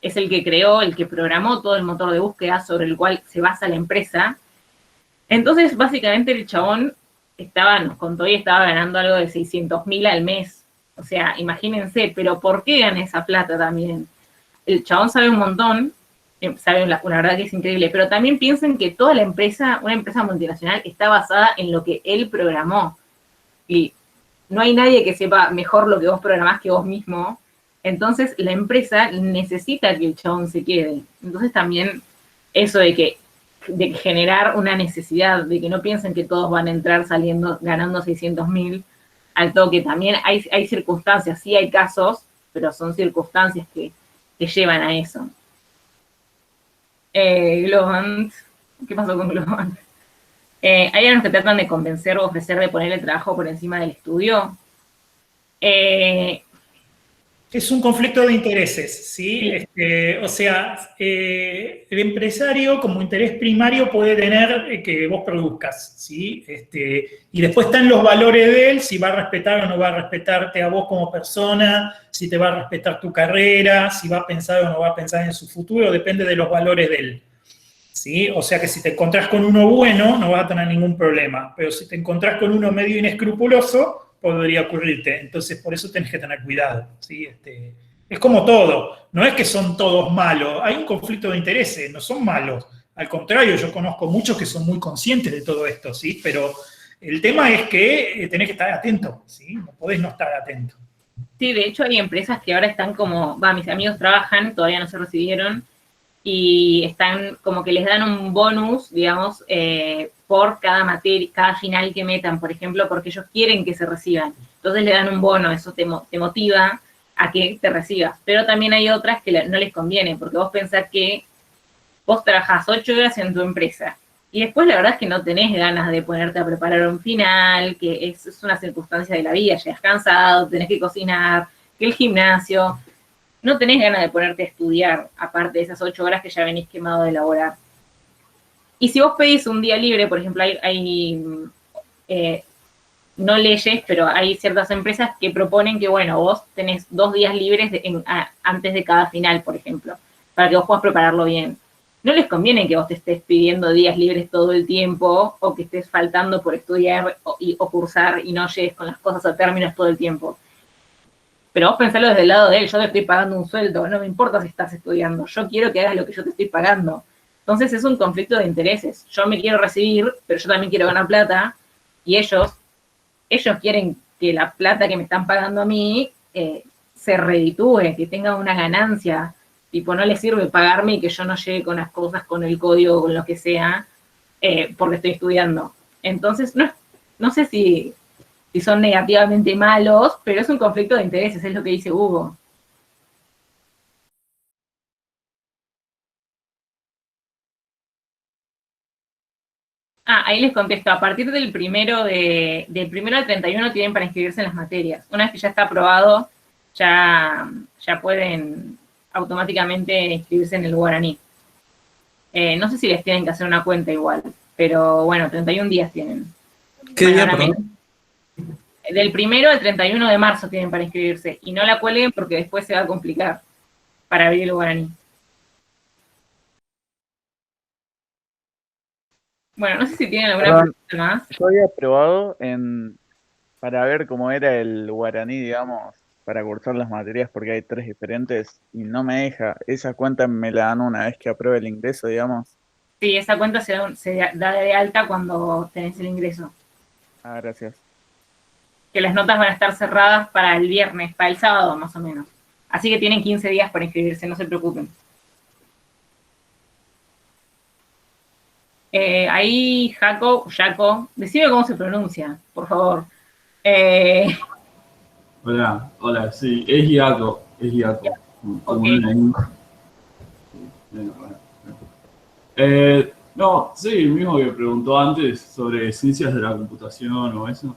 es el que creó, el que programó todo el motor de búsqueda sobre el cual se basa la empresa. Entonces, básicamente, el chabón nos contó y estaba ganando algo de 600.000 al mes. O sea, imagínense, pero ¿por qué gana esa plata también? El chabón sabe un montón, sabe la verdad que es increíble, pero también piensen que toda la empresa, una empresa multinacional, está basada en lo que él programó. Y no hay nadie que sepa mejor lo que vos programás que vos mismo. Entonces, la empresa necesita que el chabón se quede. Entonces, también eso de generar una necesidad, de que no piensen que todos van a entrar saliendo, ganando 600.000 al toque. También hay circunstancias, sí hay casos, pero son circunstancias que llevan a eso. Globant, ¿qué pasó con Globant? Hay algunos que tratan de convencer o ofrecer de poner el trabajo por encima del estudio. Es un conflicto de intereses, ¿sí? Sí. O sea, el empresario como interés primario puede tener que vos produzcas, ¿sí? Y después están los valores de él, si va a respetar o no va a respetarte a vos como persona, si te va a respetar tu carrera, si va a pensar o no va a pensar en su futuro, depende de los valores de él, ¿sí? O sea que si te encontrás con uno bueno, no vas a tener ningún problema, pero si te encontrás con uno medio inescrupuloso, podría ocurrirte. Entonces, por eso tenés que tener cuidado, ¿sí? Es como todo, no es que son todos malos, hay un conflicto de intereses, no son malos. Al contrario, yo conozco muchos que son muy conscientes de todo esto, ¿sí? Pero el tema es que tenés que estar atento, ¿sí? No podés no estar atento. Sí, de hecho hay empresas que ahora están como, mis amigos trabajan, todavía no se recibieron, y están como que les dan un bonus, digamos, por cada materia, cada final que metan, por ejemplo, porque ellos quieren que se reciban. Entonces le dan un bono, eso te motiva a que te recibas. Pero también hay otras que no les conviene, porque vos pensás que vos trabajás 8 horas en tu empresa y después la verdad es que no tenés ganas de ponerte a preparar un final, que es una circunstancia de la vida, llegas cansado, tenés que cocinar, que el gimnasio, no tenés ganas de ponerte a estudiar, aparte de esas 8 horas que ya venís quemado de laborar. Y si vos pedís un día libre, por ejemplo, no leyes, pero hay ciertas empresas que proponen que, bueno, vos tenés 2 días libres antes de cada final, por ejemplo, para que vos puedas prepararlo bien. No les conviene que vos te estés pidiendo días libres todo el tiempo o que estés faltando por estudiar o cursar y no llegues con las cosas a términos todo el tiempo. Pero vos pensalo desde el lado de él, yo te estoy pagando un sueldo, no me importa si estás estudiando, yo quiero que hagas lo que yo te estoy pagando. Entonces es un conflicto de intereses. Yo me quiero recibir, pero yo también quiero ganar plata, y ellos quieren que la plata que me están pagando a mí se reditúe, que tenga una ganancia. Tipo, no les sirve pagarme y que yo no llegue con las cosas, con el código, con lo que sea, porque estoy estudiando. Entonces, no sé si son negativamente malos, pero es un conflicto de intereses, es lo que dice Hugo. Ahí les contesto. A partir del primero al 31 tienen para inscribirse en las materias. Una vez que ya está aprobado, ya pueden automáticamente inscribirse en el guaraní. No sé si les tienen que hacer una cuenta igual, pero bueno, 31 días tienen. ¿Qué día, perdón? Del 1 al 31 de marzo tienen para inscribirse. Y no la cuelguen porque después se va a complicar para abrir el guaraní. Bueno, no sé si tienen alguna Perdón, pregunta más. yo había probado para ver cómo era el guaraní, digamos, para cursar las materias, porque hay 3 diferentes y no me deja. Esa cuenta me la dan una vez que apruebe el ingreso, digamos. Sí, esa cuenta se da de alta cuando tenés el ingreso. Ah, gracias. Que las notas van a estar cerradas para el viernes, para el sábado más o menos. Así que tienen 15 días para inscribirse, no se preocupen. Ahí, Jaco, decime cómo se pronuncia, por favor. Hola, sí, es Iaco, como Ok. una I. No, sí, el mismo que preguntó antes sobre ciencias de la computación o eso.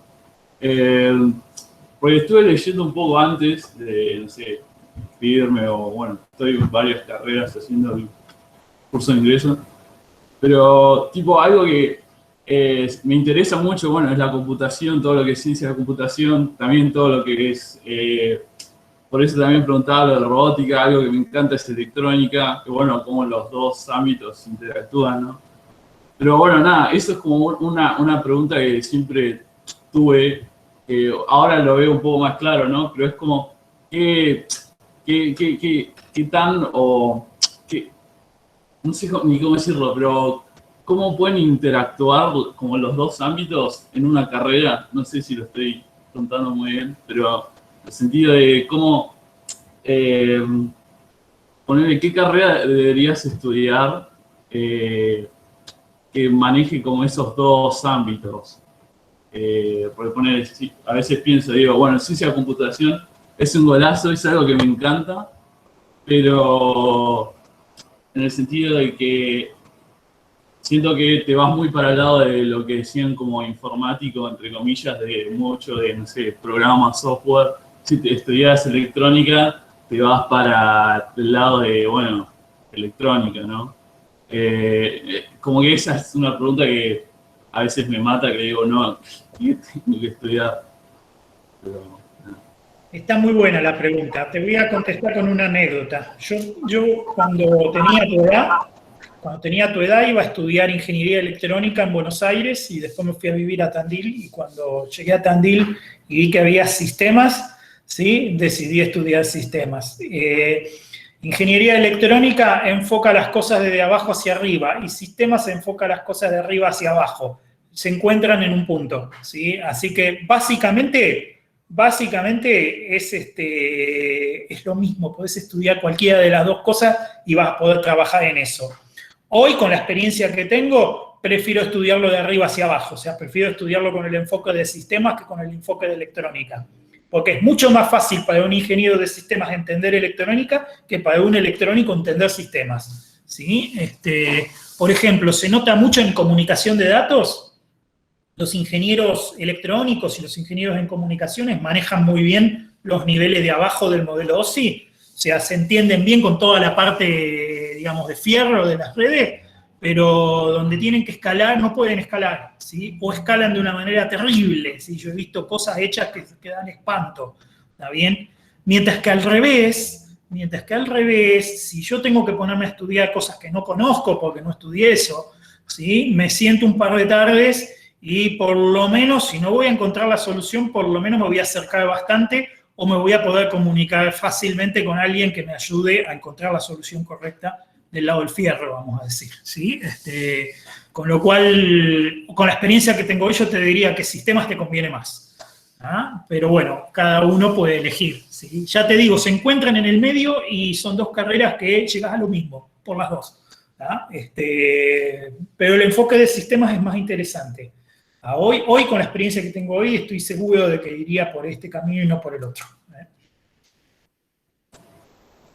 Porque estuve leyendo un poco antes de, no sé, inscribirme o, bueno, estoy en varias carreras haciendo el curso de ingreso. Pero, tipo, algo que me interesa mucho, bueno, es la computación, todo lo que es ciencia de la computación, también todo lo que es, por eso también preguntaba lo de robótica, algo que me encanta es electrónica, que bueno, cómo los dos ámbitos interactúan, ¿no? Pero bueno, nada, eso es como una pregunta que siempre tuve, que ahora lo veo un poco más claro, ¿no? Pero es como, ¿qué, qué tan o qué, no sé ni cómo decirlo, pero cómo pueden interactuar como los dos ámbitos en una carrera? No sé si lo estoy contando muy bien, pero en el sentido de cómo eh, ponerle qué carrera deberías estudiar que maneje como esos dos ámbitos. Porque poner, sí, a veces pienso, digo, bueno, ciencia de computación es un golazo, es algo que me encanta, pero en el sentido de que siento que te vas muy para el lado de lo que decían como informático, entre comillas, de mucho de, no sé, programas, software. Si te estudias electrónica, te vas para el lado de, bueno, electrónica, ¿no? Como que esa es una pregunta que a veces me mata, que digo, no, ¿qué tengo que estudiar? Pero, no. Está muy buena la pregunta. Te voy a contestar con una anécdota. Yo cuando tenía tu edad iba a estudiar ingeniería electrónica en Buenos Aires y después me fui a vivir a Tandil y cuando llegué a Tandil y vi que había sistemas, ¿sí? Decidí estudiar sistemas. Ingeniería electrónica enfoca las cosas desde abajo hacia arriba y sistemas enfoca las cosas de arriba hacia abajo. Se encuentran en un punto, ¿sí? Así que básicamente es lo mismo, podés estudiar cualquiera de las dos cosas y vas a poder trabajar en eso. Hoy, con la experiencia que tengo, prefiero estudiarlo de arriba hacia abajo, o sea, prefiero estudiarlo con el enfoque de sistemas que con el enfoque de electrónica, porque es mucho más fácil para un ingeniero de sistemas entender electrónica que para un electrónico entender sistemas, ¿sí? Por ejemplo, se nota mucho en comunicación de datos. Los ingenieros electrónicos y los ingenieros en comunicaciones manejan muy bien los niveles de abajo del modelo OSI, o sea, se entienden bien con toda la parte, digamos, de fierro de las redes, pero donde tienen que escalar no pueden escalar, ¿sí? O escalan de una manera terrible, ¿sí? Yo he visto cosas hechas que dan espanto, ¿está bien? Mientras que al revés, si yo tengo que ponerme a estudiar cosas que no conozco porque no estudié eso, ¿sí? Me siento un par de tardes y por lo menos, si no voy a encontrar la solución, por lo menos me voy a acercar bastante o me voy a poder comunicar fácilmente con alguien que me ayude a encontrar la solución correcta del lado del fierro, vamos a decir, ¿sí? Con lo cual, con la experiencia que tengo hoy, yo te diría que sistemas te conviene más. ¿Ah? Pero bueno, cada uno puede elegir, ¿sí? Ya te digo, se encuentran en el medio y son dos carreras que llegas a lo mismo, por las dos. ¿Ah? Pero el enfoque de sistemas es más interesante. Hoy, con la experiencia que tengo hoy, estoy seguro de que iría por este camino y no por el otro.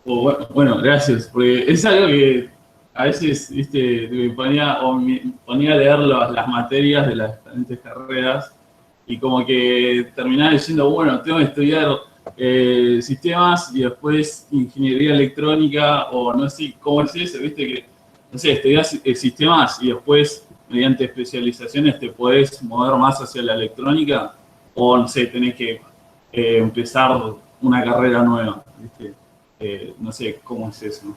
Bueno, gracias, porque es algo que a veces, viste, me ponía a leer las materias de las diferentes carreras y como que terminaba diciendo, bueno, tengo que estudiar sistemas y después ingeniería electrónica o no sé cómo es eso, viste que, no sé, estudias sistemas y después mediante especializaciones te podés mover más hacia la electrónica o no sé, tenés que empezar una carrera nueva, viste. No sé cómo es eso.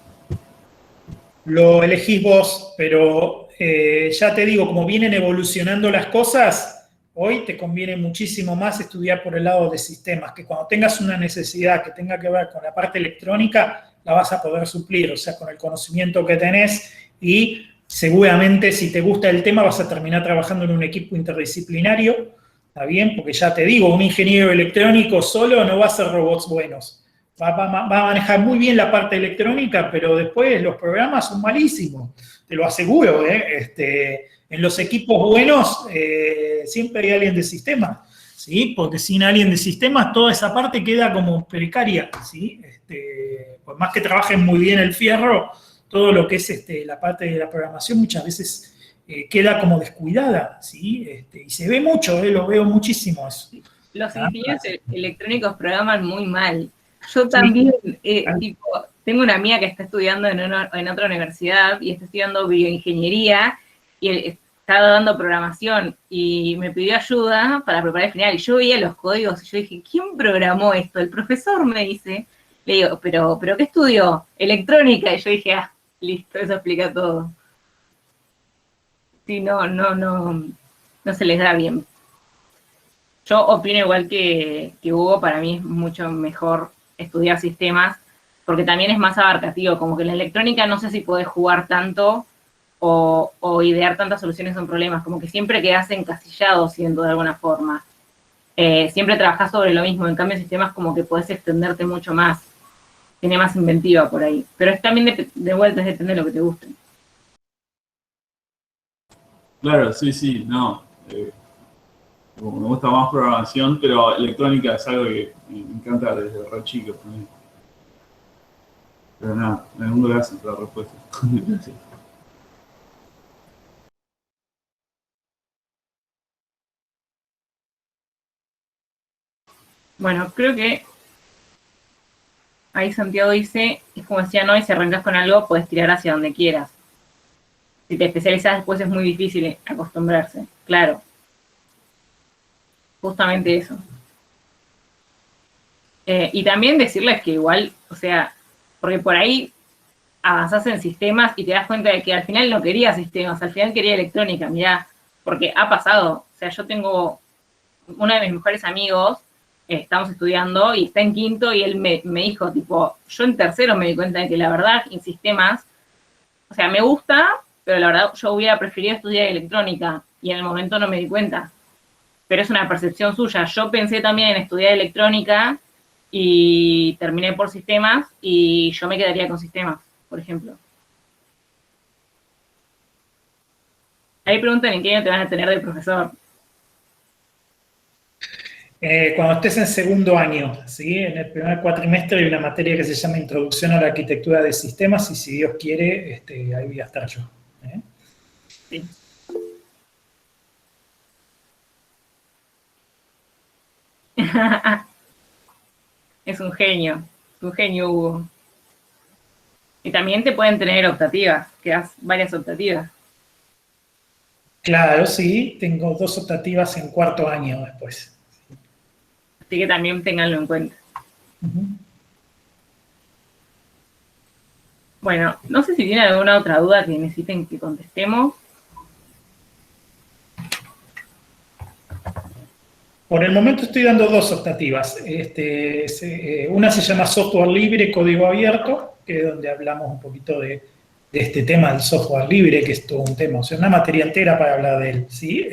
Lo elegís vos, pero ya te digo, como vienen evolucionando las cosas, hoy te conviene muchísimo más estudiar por el lado de sistemas, que cuando tengas una necesidad que tenga que ver con la parte electrónica, la vas a poder suplir, o sea, con el conocimiento que tenés, y seguramente si te gusta el tema vas a terminar trabajando en un equipo interdisciplinario, ¿está bien? Porque ya te digo, un ingeniero electrónico solo no va a hacer robots buenos. Va a manejar muy bien la parte electrónica, pero después los programas son malísimos, te lo aseguro, ¿eh? En los equipos buenos siempre hay alguien de sistemas, ¿sí? Porque sin alguien de sistemas toda esa parte queda como precaria, ¿sí? Por más que trabajen muy bien el fierro, todo lo que es la parte de la programación muchas veces queda como descuidada, ¿sí? Y se ve mucho, lo veo muchísimo eso. Los ingenieros electrónicos programan muy mal. Yo también, tipo, tengo una amiga que está estudiando en otra universidad y está estudiando bioingeniería y está dando programación y me pidió ayuda para preparar el final. Y yo veía los códigos y yo dije, ¿quién programó esto? El profesor me dice. Le digo, ¿pero qué estudió? Electrónica. Y yo dije, listo, eso explica todo. Sí, no se les da bien. Yo opino igual que Hugo, para mí es mucho mejor estudiar sistemas, porque también es más abarcativo, como que en la electrónica no sé si podés jugar tanto o idear tantas soluciones a un problema, como que siempre quedás encasillado, siendo de alguna forma. Siempre trabajás sobre lo mismo, en cambio en sistemas como que podés extenderte mucho más, tiene más inventiva por ahí, pero es también de vuelta, es depende de lo que te guste. Claro, sí, no. Como me gusta más programación, pero electrónica es algo que me encanta desde re chico también. Pero nada, en el mundo gracias por la respuesta. Gracias. Bueno, creo que ahí Santiago dice, es como decía, no, y si arrancas con algo, puedes tirar hacia donde quieras. Si te especializas después es muy difícil acostumbrarse, claro. Justamente eso. Y también decirles que igual, o sea, porque por ahí avanzás en sistemas y te das cuenta de que al final no quería sistemas, al final quería electrónica, mirá, porque ha pasado. O sea, yo tengo uno de mis mejores amigos, estamos estudiando y está en quinto y él me dijo, tipo, yo en tercero me di cuenta de que la verdad en sistemas, o sea, me gusta, pero la verdad yo hubiera preferido estudiar electrónica y en el momento no me di cuenta. Pero es una percepción suya. Yo pensé también en estudiar electrónica y terminé por sistemas y yo me quedaría con sistemas, por ejemplo. Ahí preguntan en qué año te van a tener de profesor. Cuando estés en segundo año, ¿sí? En el primer cuatrimestre hay una materia que se llama Introducción a la Arquitectura de Sistemas y si Dios quiere, ahí voy a estar yo. Sí. Es un genio Hugo. Y también te pueden tener optativas, que das varias optativas. Claro, sí, tengo 2 optativas en cuarto año después. Así que también ténganlo en cuenta. Bueno, no sé si tienen alguna otra duda que necesiten que contestemos. Por el momento estoy dando 2 optativas. Una se llama Software Libre, Código Abierto, que es donde hablamos un poquito de este tema del software libre, que es todo un tema, o sea, una materia entera para hablar de él, ¿sí?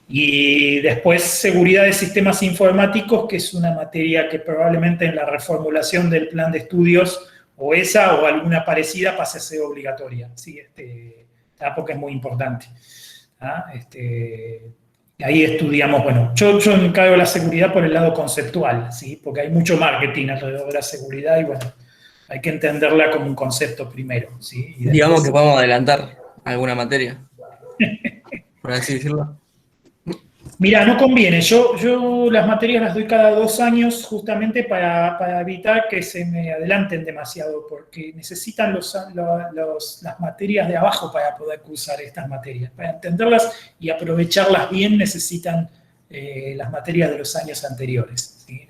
Y después Seguridad de Sistemas Informáticos, que es una materia que probablemente en la reformulación del plan de estudios, o esa o alguna parecida, pase a ser obligatoria, ¿sí? Porque es muy importante. Ahí estudiamos, bueno, yo encargo la seguridad por el lado conceptual, ¿sí? Porque hay mucho marketing alrededor de la seguridad y bueno, hay que entenderla como un concepto primero, ¿sí? Y Digamos después, que podemos adelantar alguna materia, por así decirlo. mira, no conviene, yo las materias las doy cada 2 años justamente para evitar que se me adelanten demasiado, porque necesitan las materias de abajo para poder cursar estas materias. Para entenderlas y aprovecharlas bien necesitan las materias de los años anteriores, ¿sí?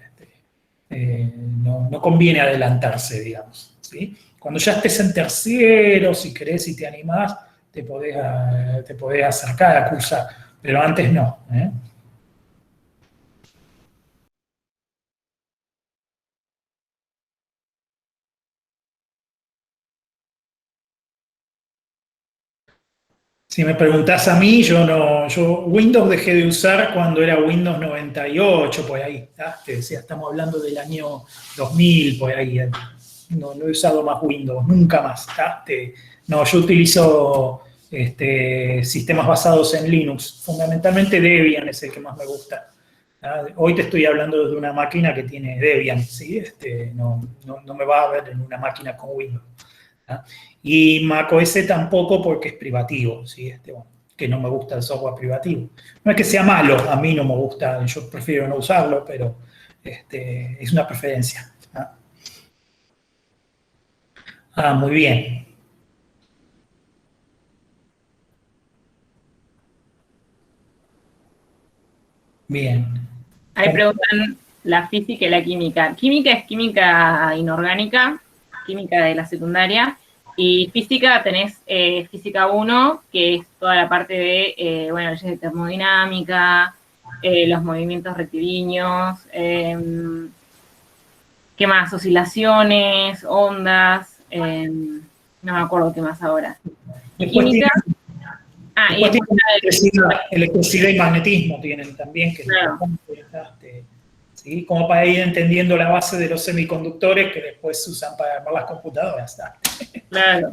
No conviene adelantarse, digamos, ¿sí? Cuando ya estés en tercero, si querés y te animás, te podés acercar a cursar, pero antes no. Si me preguntás a mí, yo Windows dejé de usar cuando era Windows 98, por ahí. Te decía, estamos hablando del año 2000, por ahí. No he usado más Windows, nunca más. No, yo utilizo sistemas basados en Linux. Fundamentalmente Debian es el que más me gusta. Hoy te estoy hablando de una máquina que tiene Debian, ¿sí? No me va a ver en una máquina con Windows. Y macOS tampoco porque es privativo, ¿sí? Que no me gusta el software privativo. No es que sea malo, a mí no me gusta, yo prefiero no usarlo, pero es una preferencia. Muy bien. Bien. Ahí preguntan la física y la química. Química es química inorgánica, química de la secundaria, y física tenés física 1, que es toda la parte de, leyes de termodinámica, los movimientos rectilíneos, ¿qué más? Oscilaciones, ondas, no me acuerdo qué más ahora. Y química... y electricidad y magnetismo tienen también, que claro. ¿Sí? Como para ir entendiendo la base de los semiconductores que después se usan para armar las computadoras. Claro.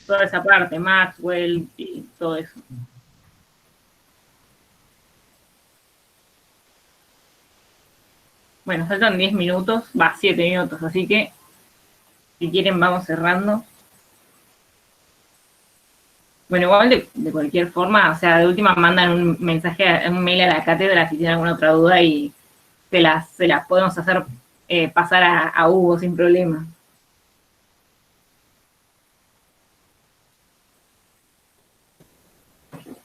Toda esa parte, Maxwell y todo eso. Bueno, faltan 10 minutos, 7 minutos, así que si quieren vamos cerrando. Bueno, igual de cualquier forma, o sea, de última mandan un mensaje, un mail a la cátedra si tienen alguna otra duda y se las podemos hacer pasar a Hugo sin problema.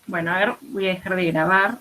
Bueno, a ver, voy a dejar de grabar.